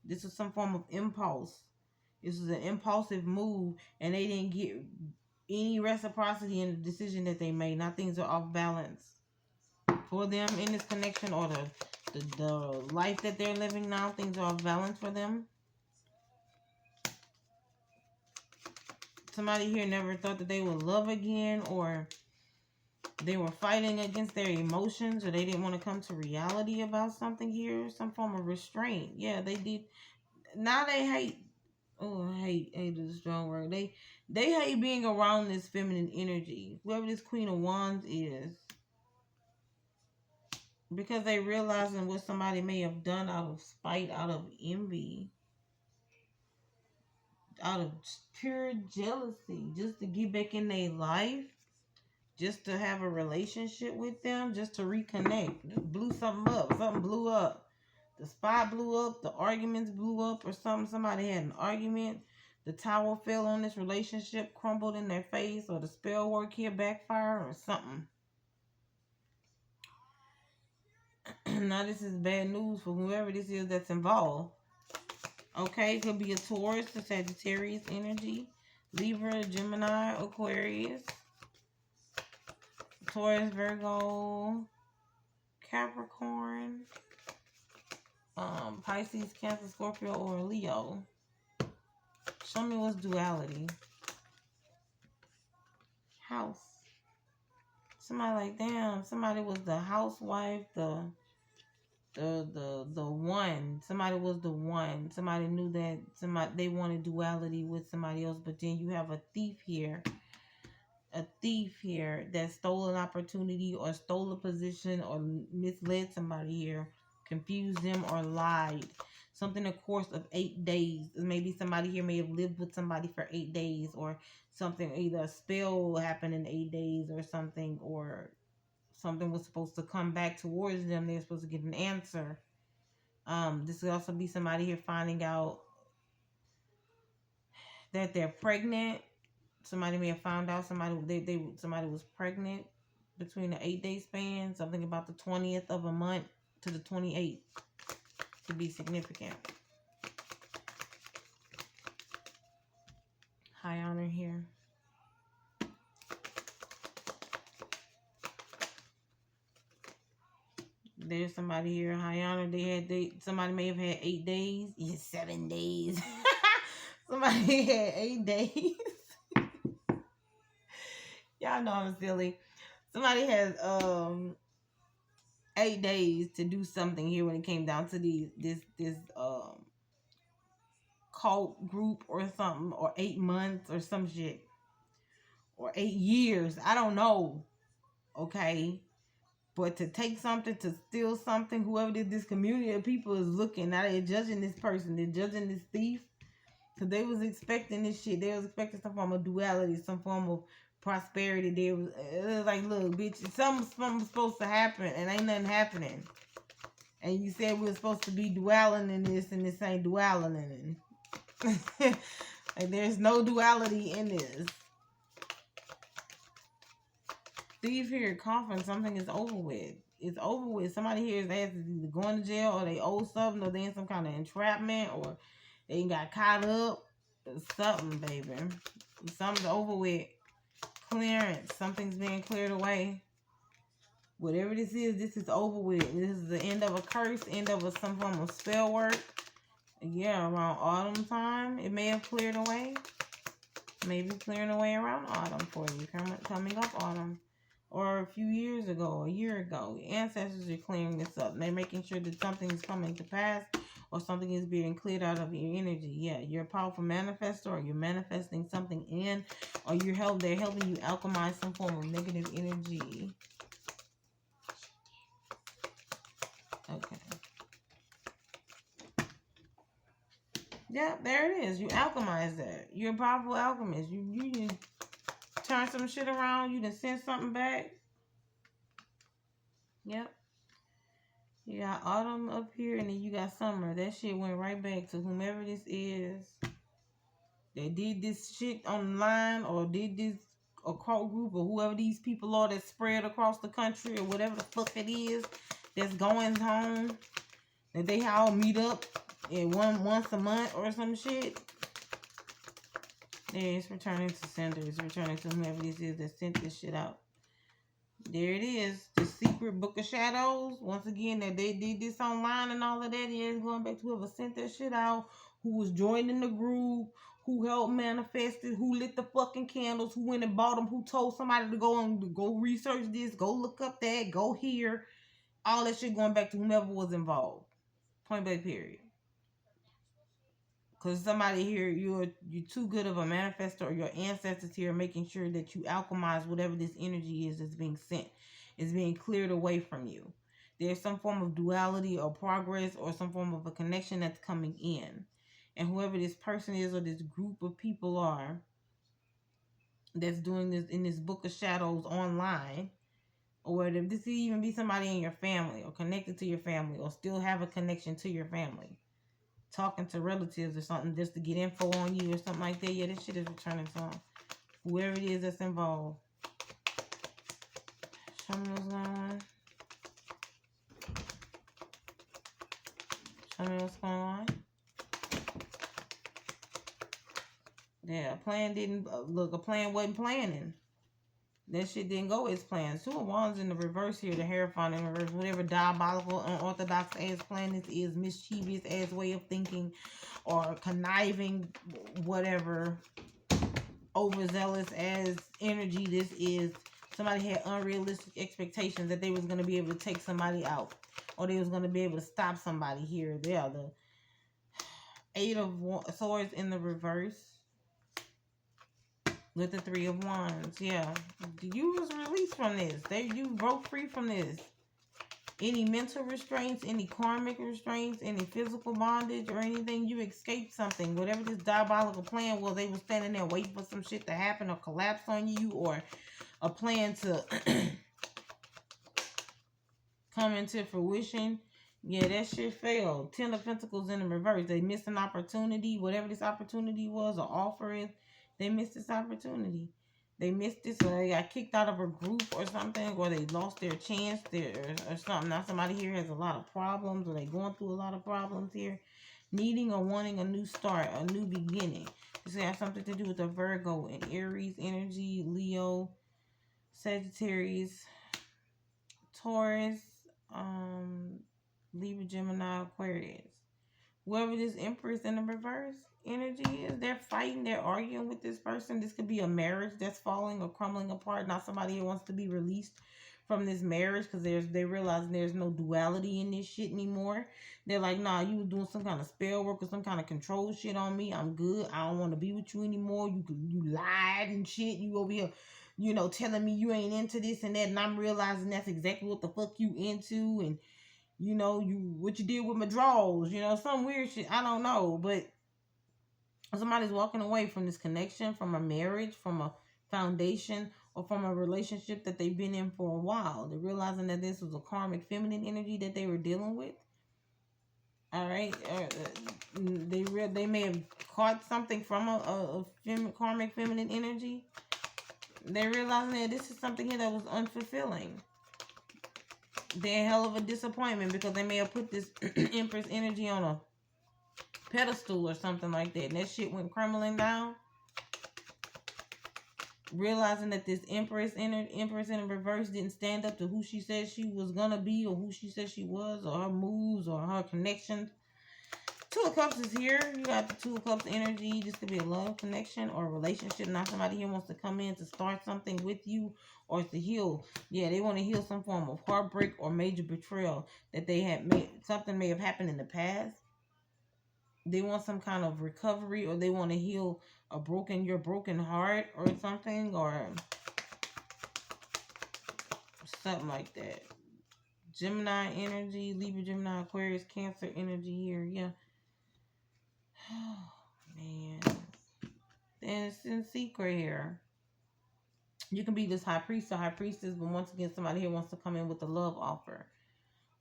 A: This was some form of impulse. This was an impulsive move, and they didn't get any reciprocity in the decision that they made. Now things are off balance for them in this connection, or the life that they're living now. Things are off balance for them. Somebody here never thought that they would love again, or they were fighting against their emotions, or they didn't want to come to reality about something here. Some form of restraint. Yeah, they did. Now they hate. Oh, hate is a strong word. They hate being around this feminine energy. Whoever this Queen of Wands is. Because they realizing what somebody may have done out of spite, out of envy, out of pure jealousy, just to get back in their life, just to have a relationship with them, just to reconnect. Just blew something up. Something blew up. The spot blew up. The arguments blew up or something. Somebody had an argument. The tower fell on this relationship, crumbled in their face, or the spell work here backfired or something. Now this is bad news for whoever this is that's involved. Okay, it could be a Taurus, a Sagittarius energy, Libra, Gemini, Aquarius, Taurus, Virgo, Capricorn, Pisces, Cancer, Scorpio, or Leo. Show me what's duality. House. Somebody like, damn, somebody was the housewife, the one. Somebody was the one. Somebody knew that they wanted duality with somebody else, but then you have a thief here. A thief here that stole an opportunity or stole a position or misled somebody here, confused them or lied. Something in the course of 8 days. Maybe somebody here may have lived with somebody for 8 days, or something, either a spell happened in 8 days or something was supposed to come back towards them. They're supposed to get an answer. This could also be somebody here finding out that they're pregnant. Somebody may have found out somebody was pregnant between the 8-day span. Something about the 20th of a month to the 28th to be significant. High honor here. There's somebody here, high honor. Somebody may have had 8 days. Yeah, 7 days. Somebody had 8 days. Y'all know I'm silly. Somebody has 8 days to do something here when it came down to this cult group or something, or 8 months or some shit, or 8 years. I don't know. Okay. But to take something, to steal something, whoever this community of people is looking, now they're judging this person, they're judging this thief, because they was expecting this shit. They was expecting some form of duality, some form of prosperity. It was like, look, bitch, something was supposed to happen, and ain't nothing happening. And you said we were supposed to be dualing in this, and this ain't dualing in it. Like, there's no duality in this. Thief here, coffin, something is over with. It's over with. Somebody here is either going to jail, or they owe something, or they in some kind of entrapment, or they got caught up. Something, baby. Something's over with. Clearance. Something's being cleared away. Whatever this is over with. This is the end of a curse, end of some form of spell work. Yeah, around autumn time, it may have cleared away. Maybe clearing away around autumn for you. Coming up autumn. Or a few years ago, a year ago. Ancestors are clearing this up. They're making sure that something is coming to pass, or something is being cleared out of your energy. Yeah, you're a powerful manifestor, or you're manifesting something in, or they're helping you alchemize some form of negative energy. Okay. Yeah, there it is. You alchemize that. You're a powerful alchemist. You turn some shit around. You done send something back. Yep. You got autumn up here, and then you got summer. That shit went right back to whomever this is. They did this shit online or did this occult group or whoever these people are that spread across the country or whatever the fuck it is that's going home. That they all meet up in once a month or some shit. Yeah, it's returning to sender. It's returning to whoever this is that sent this shit out. There it is. The secret book of shadows. Once again, that they did this online and all of that. Yeah, it's going back to whoever sent that shit out. Who was joining the group. Who helped manifest it. Who lit the fucking candles. Who went and bought them. Who told somebody to go research this. Go look up that. Go here. All that shit going back to whomever was involved. Point blank period. Because somebody here, you're too good of a manifestor, or your ancestors here making sure that you alchemize whatever this energy is that's being sent. It's being cleared away from you. There's some form of duality or progress or some form of a connection that's coming in. And whoever this person is or this group of people are that's doing this in this book of shadows online, or this could even be somebody in your family or connected to your family or still have a connection to your family. Talking to relatives or something just to get info on you or something like that. Yeah, this shit is returning to whoever it is that's involved. Show me what's going on. Show me what's going on. Yeah, a plan didn't look. A plan wasn't planning. That shit didn't go as planned. Two of Wands in the reverse here. The Hierophant in reverse. Whatever diabolical, unorthodox ass plan this is, mischievous ass way of thinking, or conniving, whatever overzealous as energy this is. Somebody had unrealistic expectations that they was going to be able to take somebody out, or they was going to be able to stop somebody here or there. The Eight of Swords in the reverse with the Three of Wands. Yeah, you was released from this. You broke free from this. Any mental restraints, any karmic restraints, any physical bondage or anything, you escaped something. Whatever this diabolical plan was, they were standing there waiting for some shit to happen or collapse on you, or a plan to come into fruition. Yeah, that shit failed. Ten of Pentacles in the reverse. They missed an opportunity. Whatever this opportunity was or offer is, they missed this opportunity. They missed this, or they got kicked out of a group or something, or they lost their chance there or something. Now somebody here has a lot of problems, or they going through a lot of problems here. Needing or wanting a new start, a new beginning. This has something to do with the Virgo and Aries energy, Leo, Sagittarius, Taurus, Libra, Gemini, Aquarius. Whoever this Empress in the reverse energy is, they're fighting, they're arguing with this person. This could be a marriage that's falling or crumbling apart. Not somebody who wants to be released from this marriage because they realize there's no duality in this shit anymore. They're like, nah, you were doing some kind of spell work or some kind of control shit on me. I'm good. I don't want to be with you anymore. You lied and shit. You over here, telling me you ain't into this and that, and I'm realizing that's exactly what the fuck you into, and what you did with my drawers, some weird shit. I don't know, but somebody's walking away from this connection, from a marriage, from a foundation, or from a relationship that they've been in for a while. They're realizing that this was a karmic feminine energy that they were dealing with. All right, they may have caught something from a karmic feminine energy. They're realizing that this is something here that was unfulfilling. They're a hell of a disappointment because they may have put this Empress energy on a pedestal or something like that, and that shit went crumbling down. Realizing that this Empress in reverse didn't stand up to who she said she was gonna be, or who she said she was, or her moves, or her connections. Two of Cups is here. You got the Two of Cups energy. This could be a love connection or a relationship. Now somebody here wants to come in to start something with you or to heal. Yeah, they want to heal some form of heartbreak or major betrayal that they had made. Something may have happened in the past. They want some kind of recovery, or they want to heal your broken heart or something, or something like that. Gemini energy, Libra, Gemini, Aquarius, Cancer energy here. Yeah. Oh, man. Then it's in secret here. You can be this high priest or high priestess, but once again, somebody here wants to come in with a love offer.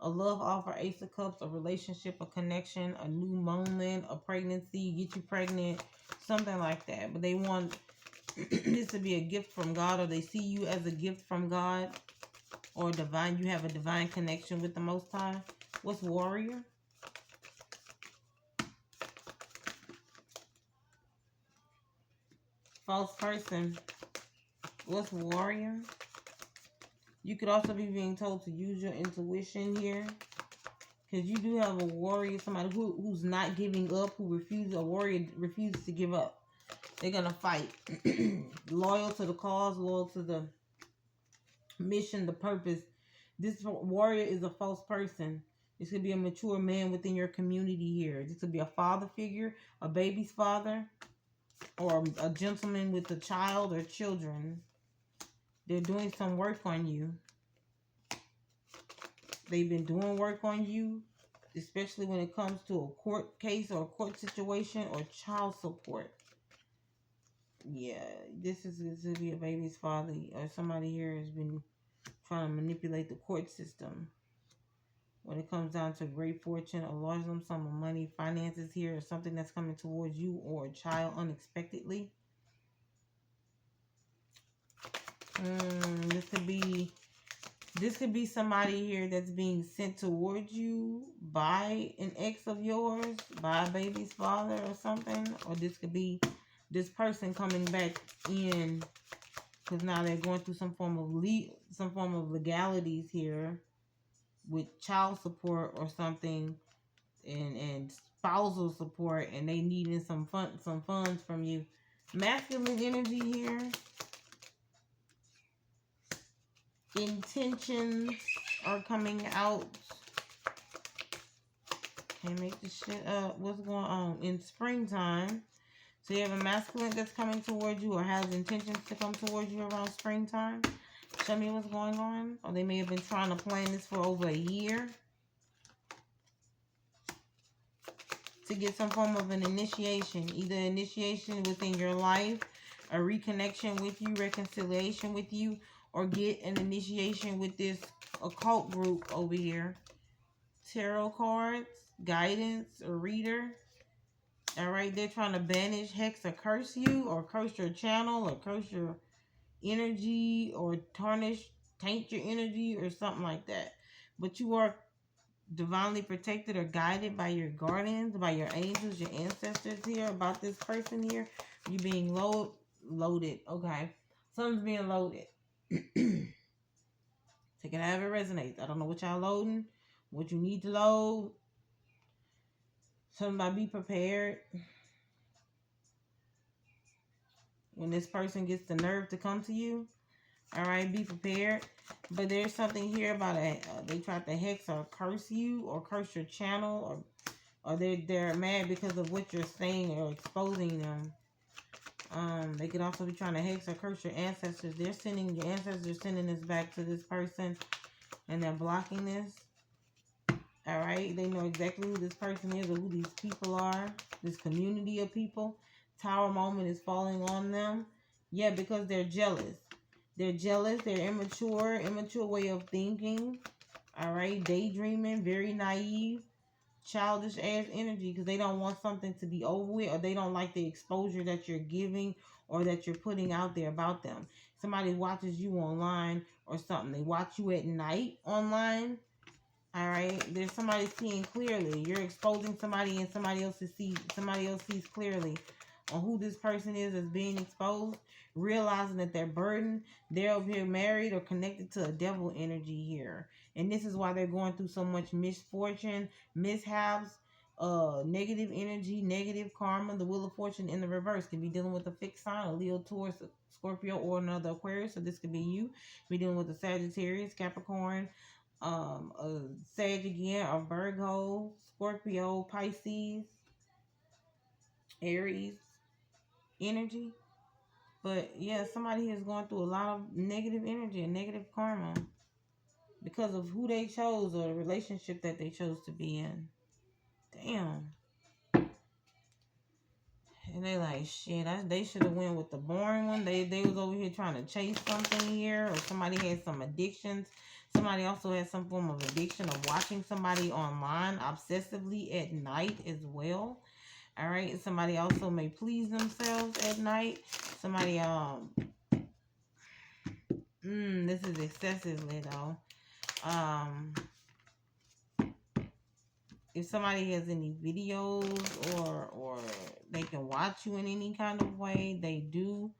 A: A love offer, Ace of Cups, a relationship, a connection, a new moment, a pregnancy, get you pregnant, something like that. But they want this to be a gift from God, or they see you as a gift from God, or divine. You have a divine connection with the Most High. What's warrior? False person. What's warrior? You could also be being told to use your intuition here. Because you do have a warrior, somebody who's not giving up, a warrior refuses to give up. They're going to fight. Loyal to the cause, loyal to the mission, the purpose. This warrior is a false person. This could be a mature man within your community here. This could be a father figure, a baby's father, or a gentleman with a child or children. They're doing some work on you. They've been doing work on you, especially when it comes to a court case or a court situation or child support. Yeah, this is going to be a baby's father, or somebody here has been trying to manipulate the court system. When it comes down to great fortune, a large lump sum of money, finances here, or something that's coming towards you or a child unexpectedly. This could be somebody here that's being sent towards you by an ex of yours, by a baby's father or something. Or this could be this person coming back in because now they're going through some form of legalities here with child support or something, and spousal support, and they needing some funds from you. Masculine energy here. Intentions are coming out. Can't make this shit up. What's going on? In springtime. So you have a masculine that's coming towards you or has intentions to come towards you around springtime. Show me what's going on. Or they may have been trying to plan this for over a year. To get some form of an initiation. Either initiation within your life, a reconnection with you, reconciliation with you, or get an initiation with this occult group over here. Tarot cards, guidance, a reader. Alright, they're trying to banish, hex, or curse you, or curse your channel, or curse your energy, or taint your energy, or something like that. But you are divinely protected or guided by your guardians, by your angels, your ancestors here, about this person here. You being loaded. Okay. Something's being loaded. Take it however it resonates. I don't know what y'all loading, what you need to load. Somebody be prepared. When this person gets the nerve to come to you, all right, be prepared. But there's something here about they tried to hex or curse you or curse your channel, or they're mad because of what you're saying or exposing them. They could also be trying to hex or curse your ancestors. Your ancestors are sending this back to this person, and they're blocking this. All right, they know exactly who this person is or who these people are. This community of people. Tower moment is falling on them. Yeah, because they're jealous. They're jealous. They're immature way of thinking. All right, daydreaming, very naive, childish ass energy because they don't want something to be over with, or they don't like the exposure that you're giving or that you're putting out there about them. Somebody watches you online or something. They watch you at night online. All right, there's somebody seeing clearly. You're exposing somebody, and somebody else sees clearly on who this person is as being exposed, realizing that they're burdened. They're over here married or connected to a devil energy here. And this is why they're going through so much misfortune, mishaps, negative energy, negative karma. The Wheel of Fortune in the reverse can be dealing with a fixed sign, a Leo, Taurus, Scorpio, or another Aquarius. So this could be you. Be dealing with a Sagittarius, Capricorn, a Sag again, a Virgo, Scorpio, Pisces, Aries energy. But yeah, somebody is going through a lot of negative energy and negative karma because of who they chose or the relationship that they chose to be in. Damn. And they like, shit, they should have went with the boring one. They was over here trying to chase something here, or somebody had some addictions. Somebody also had some form of addiction of watching somebody online obsessively at night as well. All right. Somebody also may please themselves at night. Somebody, this is excessively though. If somebody has any videos or they can watch you in any kind of way, they do.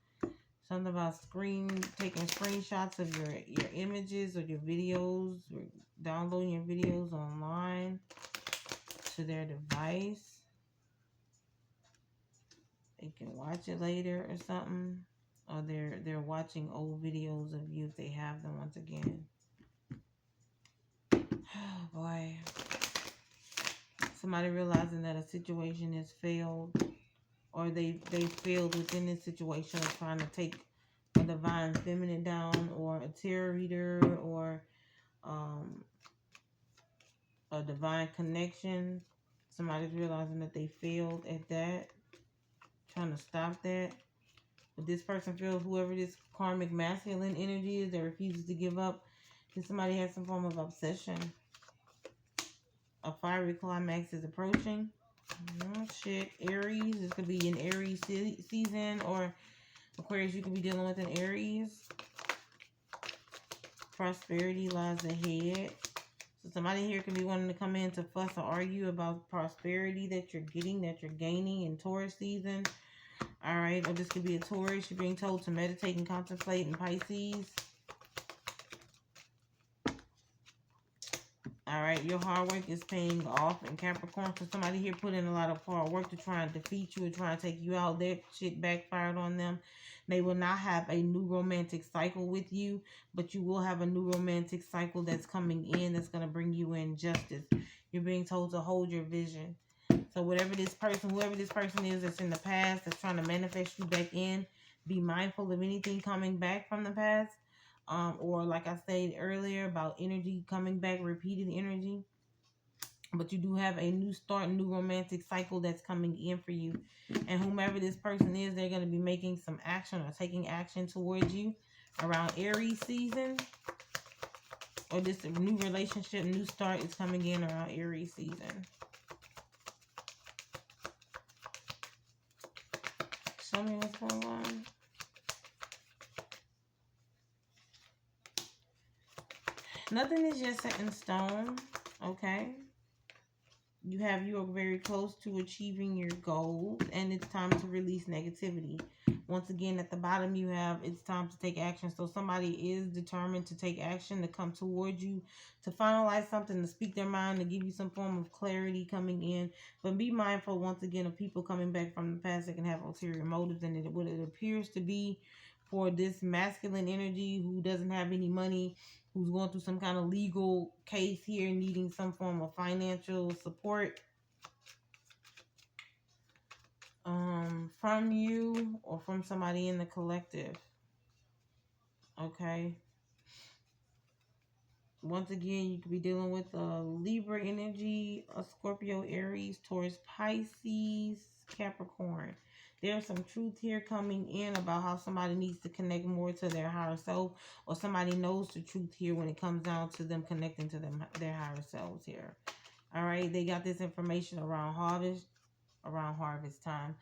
A: Something about taking screenshots of your images or your videos, or downloading your videos online to their device. They can watch it later or something. Or they're watching old videos of you if they have them once again. Oh boy. Somebody realizing that a situation has failed, or they failed within this situation of trying to take a divine feminine down, or a tarot reader, or a divine connection. Somebody's realizing that they failed at that, trying to stop that. But this person feels whoever this karmic masculine energy is that refuses to give up, that somebody has some form of obsession. A fiery climax is approaching. Shit, Aries. This could be an Aries season, or Aquarius, you could be dealing with an Aries. Prosperity lies ahead. So somebody here could be wanting to come in to fuss or argue about prosperity that you're getting, that you're gaining in Taurus season. All right, or this could be a Taurus. You're being told to meditate and contemplate in Pisces. All right, your hard work is paying off in Capricorn. So somebody here put in a lot of hard work to try and defeat you or try and take you out. That shit backfired on them. They will not have a new romantic cycle with you, but you will have a new romantic cycle that's coming in that's going to bring you in justice. You're being told to hold your vision. So whoever this person is that's in the past, that's trying to manifest you back in, be mindful of anything coming back from the past. Or like I said earlier about energy coming back, repeated energy. But you do have a new start, new romantic cycle that's coming in for you. And whomever this person is, they're going to be making some action or taking action towards you around Aries season. Or this new relationship, new start is coming in around Aries season. Show me what's going on. Nothing is just set in stone, okay? You are very close to achieving your goals, and it's time to release negativity. Once again, at the bottom you have, it's time to take action. So somebody is determined to take action, to come towards you, to finalize something, to speak their mind, to give you some form of clarity coming in. But be mindful, once again, of people coming back from the past that can have ulterior motives, and what it appears to be for this masculine energy who doesn't have any money, who's going through some kind of legal case here, needing some form of financial support from you or from somebody in the collective. Okay. Once again, you could be dealing with a Libra energy, a Scorpio, Aries, Taurus, Pisces, Capricorn. There's some truth here coming in about how somebody needs to connect more to their higher self, or somebody knows the truth here when it comes down to them connecting to their higher selves here. All right, they got this information around harvest time,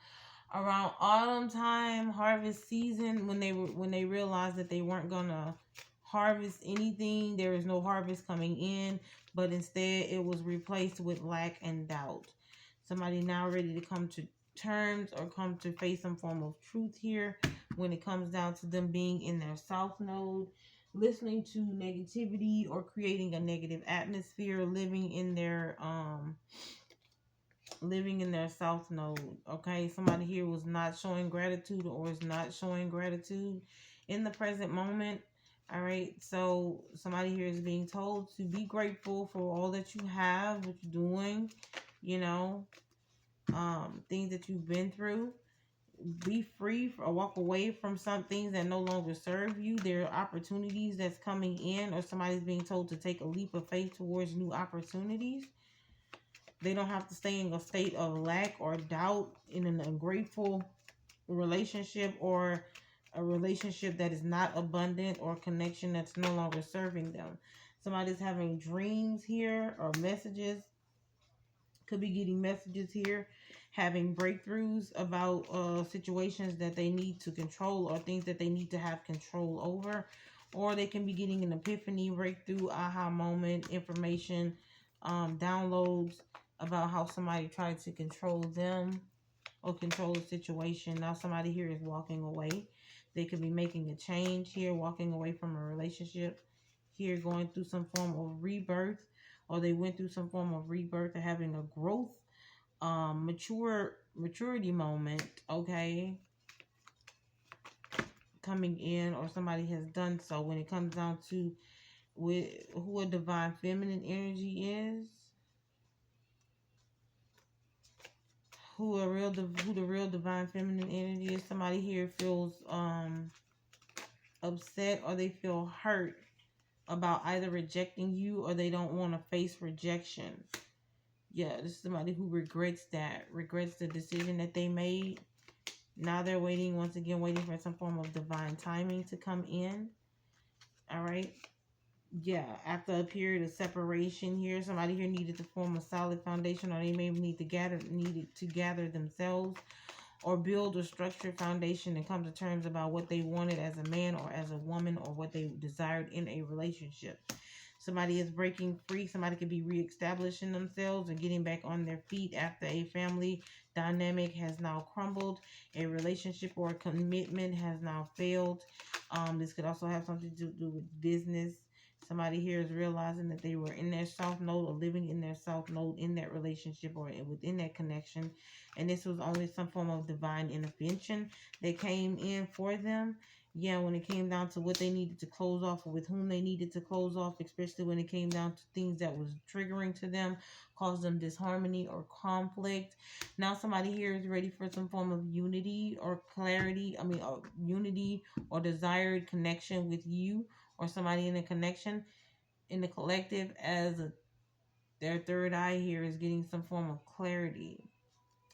A: around autumn time, harvest season, when they realized that they weren't gonna harvest anything. There was no harvest coming in, but instead it was replaced with lack and doubt. Somebody now ready to come to terms or come to face some form of truth here when it comes down to them being in their south node, listening to negativity or creating a negative atmosphere, living in their south node. Okay, somebody here was not showing gratitude or is not showing gratitude in the present moment. All right, so somebody here is being told to be grateful for all that you have, what you're doing, things that you've been through. Be free or walk away from some things that no longer serve you. There are opportunities that's coming in, or somebody's being told to take a leap of faith towards new opportunities. They don't have to stay in a state of lack or doubt in an ungrateful relationship, or a relationship that is not abundant, or connection that's no longer serving them. Somebody's having dreams here, or messages. Could be getting messages here, having breakthroughs about situations that they need to control, or things that they need to have control over. Or they can be getting an epiphany, breakthrough, aha moment, information, downloads about how somebody tried to control them or control the situation. Now somebody here is walking away. They could be making a change here, walking away from a relationship here, going through some form of rebirth, or they went through some form of rebirth, or having a growth, maturity moment, okay, coming in, or somebody has done so. When it comes down to who a divine feminine energy is, who the real divine feminine energy is. Somebody here feels upset, or they feel hurt about either rejecting you, or they don't want to face rejection. Yeah, this is somebody who regrets the decision that they made. Now they're waiting, once again, waiting for some form of divine timing to come in. All right. Yeah, after a period of separation here, somebody here needed to form a solid foundation, or they may needed to gather themselves, or build a structured foundation and come to terms about what they wanted as a man or as a woman, or what they desired in a relationship. Somebody is breaking free. Somebody could be reestablishing themselves and getting back on their feet after a family dynamic has now crumbled. A relationship or a commitment has now failed. This could also have something to do with business. Somebody here is realizing that they were in their south node, or living in their south node in that relationship, or within that connection. And this was only some form of divine intervention that came in for them. Yeah, when it came down to what they needed to close off, or with whom they needed to close off, especially when it came down to things that was triggering to them, caused them disharmony or conflict. Now somebody here is ready for some form of unity or clarity. Unity or desired connection with you, or somebody in a connection in the collective, as their third eye here is getting some form of clarity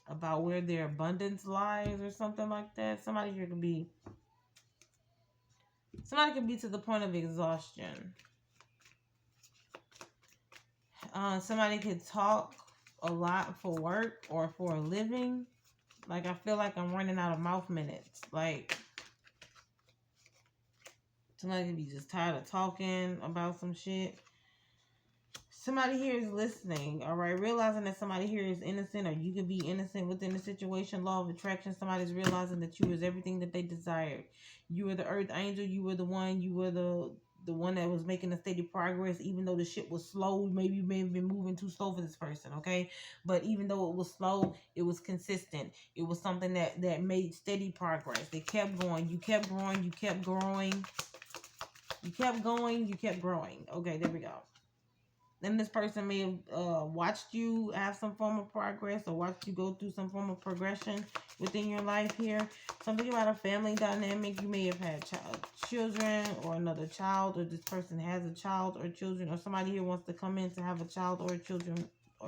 A: about where their abundance lies, or something like that. Somebody here could be to the point of exhaustion. Somebody could talk a lot for work or for a living. Like, I feel like I'm running out of mouth minutes. Like, somebody could be just tired of talking about some shit. Somebody here is listening, all right? Realizing that somebody here is innocent, or you could be innocent within the situation. Law of attraction. Somebody's realizing that you was everything that they desired. You were the earth angel. You were the one. You were the one that was making a steady progress, even though the shit was slow. Maybe you may have been moving too slow for this person, okay? But even though it was slow, it was consistent. It was something that made steady progress. They kept going. You kept growing. You kept growing. You kept going. You kept growing. Okay, there we go. Then this person may have watched you have some form of progress, or watched you go through some form of progression within your life here. Something about a family dynamic. You may have had children, or another child, or this person has a child or children, or somebody here wants to come in to have a child or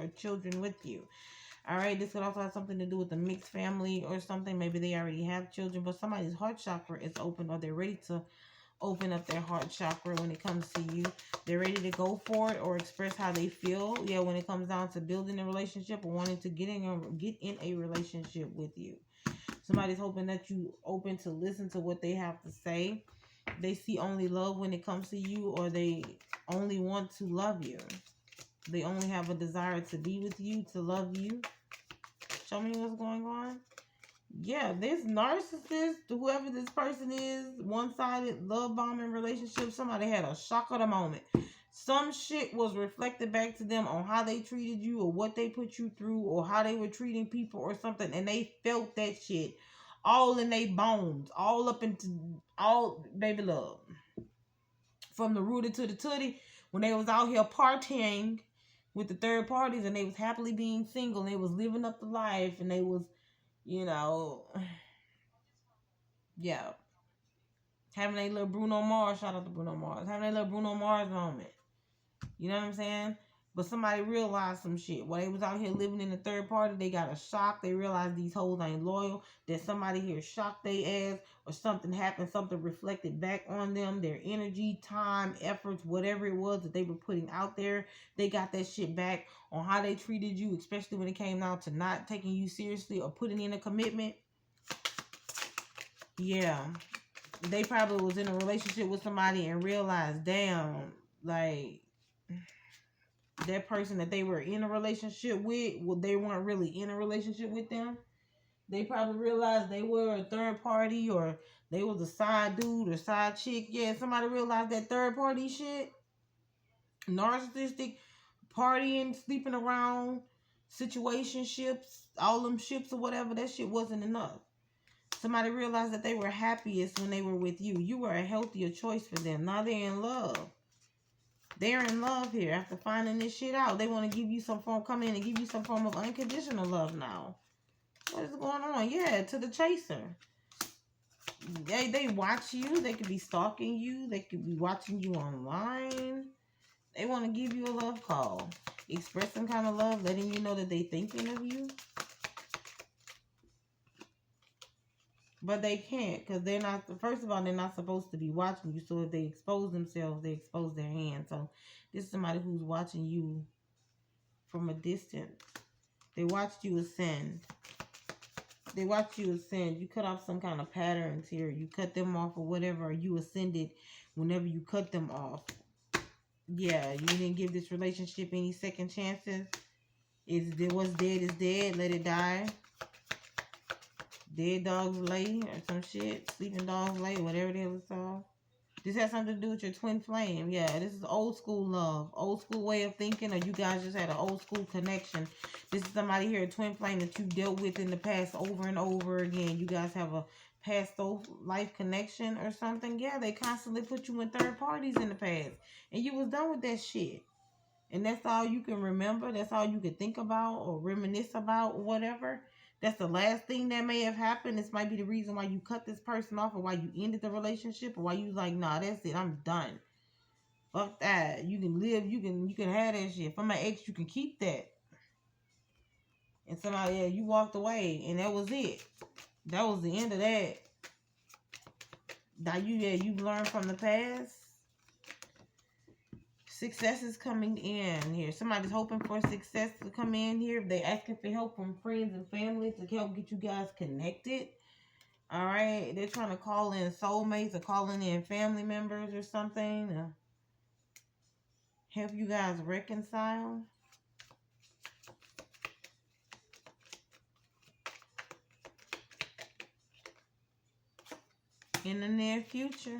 A: children with you. All right, this could also have something to do with a mixed family or something. Maybe they already have children, but somebody's heart chakra is open, or they're ready to open up their heart chakra when it comes to you. They're ready to go for it, or express how they feel. Yeah, when it comes down to building a relationship, or wanting to get in a relationship with you. Somebody's hoping that you open to listen to what they have to say. They see only love when it comes to you, or they only want to love you. They only have a desire to be with you, to love you. Show me what's going on. Yeah, this narcissist, whoever this person is, one-sided love bombing relationship, somebody had a shock of the moment. Some shit was reflected back to them on how they treated you, or what they put you through, or how they were treating people or something, and they felt that shit all in their bones, all up into all baby love. From the rooter to the tootie, when they was out here partying with the third parties, and they was happily being single, and they was living up the life, and they was, yeah, having a little Bruno Mars, shout out to Bruno Mars, having a little Bruno Mars moment. You know what I'm saying? But somebody realized some shit. While they was out here living in the third party, they got a shock. They realized these hoes ain't loyal. That somebody here shocked their ass, or something happened, something reflected back on them. Their energy, time, efforts, whatever it was that they were putting out there, they got that shit back on how they treated you, especially when it came down to not taking you seriously or putting in a commitment. Yeah. They probably was in a relationship with somebody and realized, damn, like, that person that they were in a relationship with, well, they weren't really in a relationship with them. They probably realized they were a third party, or they was a side dude or side chick. Yeah, somebody realized that third party shit, narcissistic, partying, sleeping around, situationships, all them ships or whatever, that shit wasn't enough. Somebody realized that they were happiest when they were with you. You were a healthier choice for them. Now they're in love. They're in love here after finding this shit out. They want to give you some form, come in and give you some form of unconditional love now. What is going on? Yeah, to the chaser. They watch you. They could be stalking you. They could be watching you online. They want to give you a love call. Express some kind of love, letting you know that they thinking of you. But they can't, because they're not, first of all, they're not supposed to be watching you. So if they expose themselves, they expose their hands. So this is somebody who's watching you from a distance. They watched you ascend. They watched you ascend. You cut off some kind of patterns here. You cut them off or whatever. You ascended whenever you cut them off. Yeah, you didn't give this relationship any second chances. What's dead is dead. Let it die. Dead dogs lay or some shit. Sleeping dogs lay, whatever the hell it's called. This has something to do with your twin flame. Yeah, this is old school love. Old school way of thinking, or you guys just had an old school connection. This is somebody here, a twin flame that you dealt with in the past over and over again. You guys have a past life connection or something. Yeah, they constantly put you in third parties in the past. And you was done with that shit. And that's all you can remember. That's all you can think about or reminisce about or whatever. That's the last thing that may have happened. This might be the reason why you cut this person off, or why you ended the relationship, or why you like, nah, that's it, I'm done. Fuck that. You can live, you can have that shit. From my ex, you can keep that. And somebody, yeah, you walked away, and that was it. That was the end of that. Now you learned from the past. Success is coming in here. Somebody's hoping for success to come in here. They asking for help from friends and family to help get you guys connected. All right. They're trying to call in soulmates or calling in family members or something to help you guys reconcile. In the near future.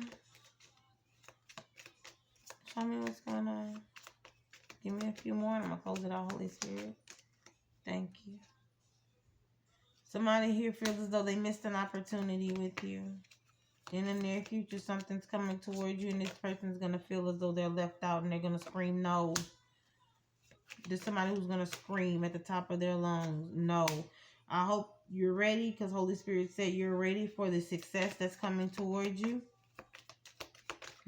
A: Show me what's going on. Give me a few more and I'm going to close it out, Holy Spirit. Thank you. Somebody here feels as though they missed an opportunity with you. In the near future, something's coming towards you and this person's going to feel as though they're left out and they're going to scream no. There's somebody who's going to scream at the top of their lungs, no. I hope you're ready, because Holy Spirit said you're ready for the success that's coming towards you.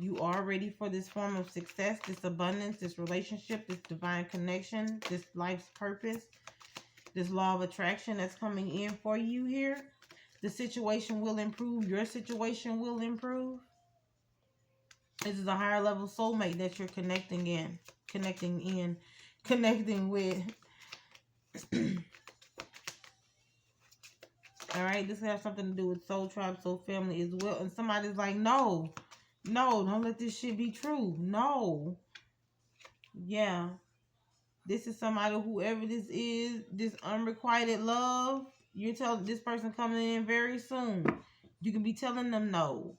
A: You are ready for this form of success, this abundance, this relationship, this divine connection, this life's purpose, this law of attraction that's coming in for you here. The situation will improve. Your situation will improve. This is a higher level soulmate that you're connecting with. All right, this has something to do with soul tribe, soul family as well. And somebody's like, no, don't let this shit be true. No. Yeah. This is somebody, whoever this is, this unrequited love, you're telling this person coming in very soon. You can be telling them no.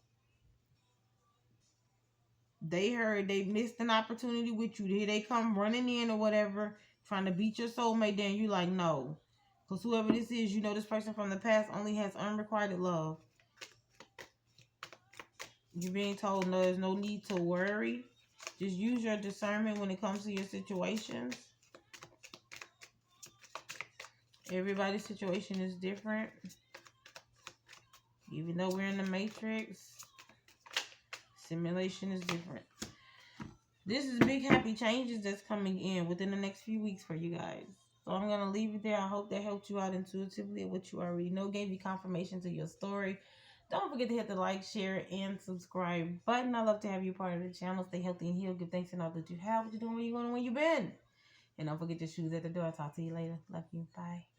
A: They heard they missed an opportunity with you. Here they come running in or whatever, trying to beat your soulmate down. You like, no. Because whoever this is, you know this person from the past only has unrequited love. You're being told no, there's no need to worry. Just use your discernment when it comes to your situations. Everybody's situation is different. Even though we're in the matrix, simulation is different. This is big happy changes that's coming in within the next few weeks for you guys. So I'm going to leave it there. I hope that helped you out intuitively at what you already know, gave you confirmation to your story. Don't forget to hit the like, share, and subscribe button. I love to have you part of the channel. Stay healthy and healed. Give thanks and all that you have, what you're doing, where you're going, and where you've been. And don't forget your shoes at the door. I'll talk to you later. Love you. Bye.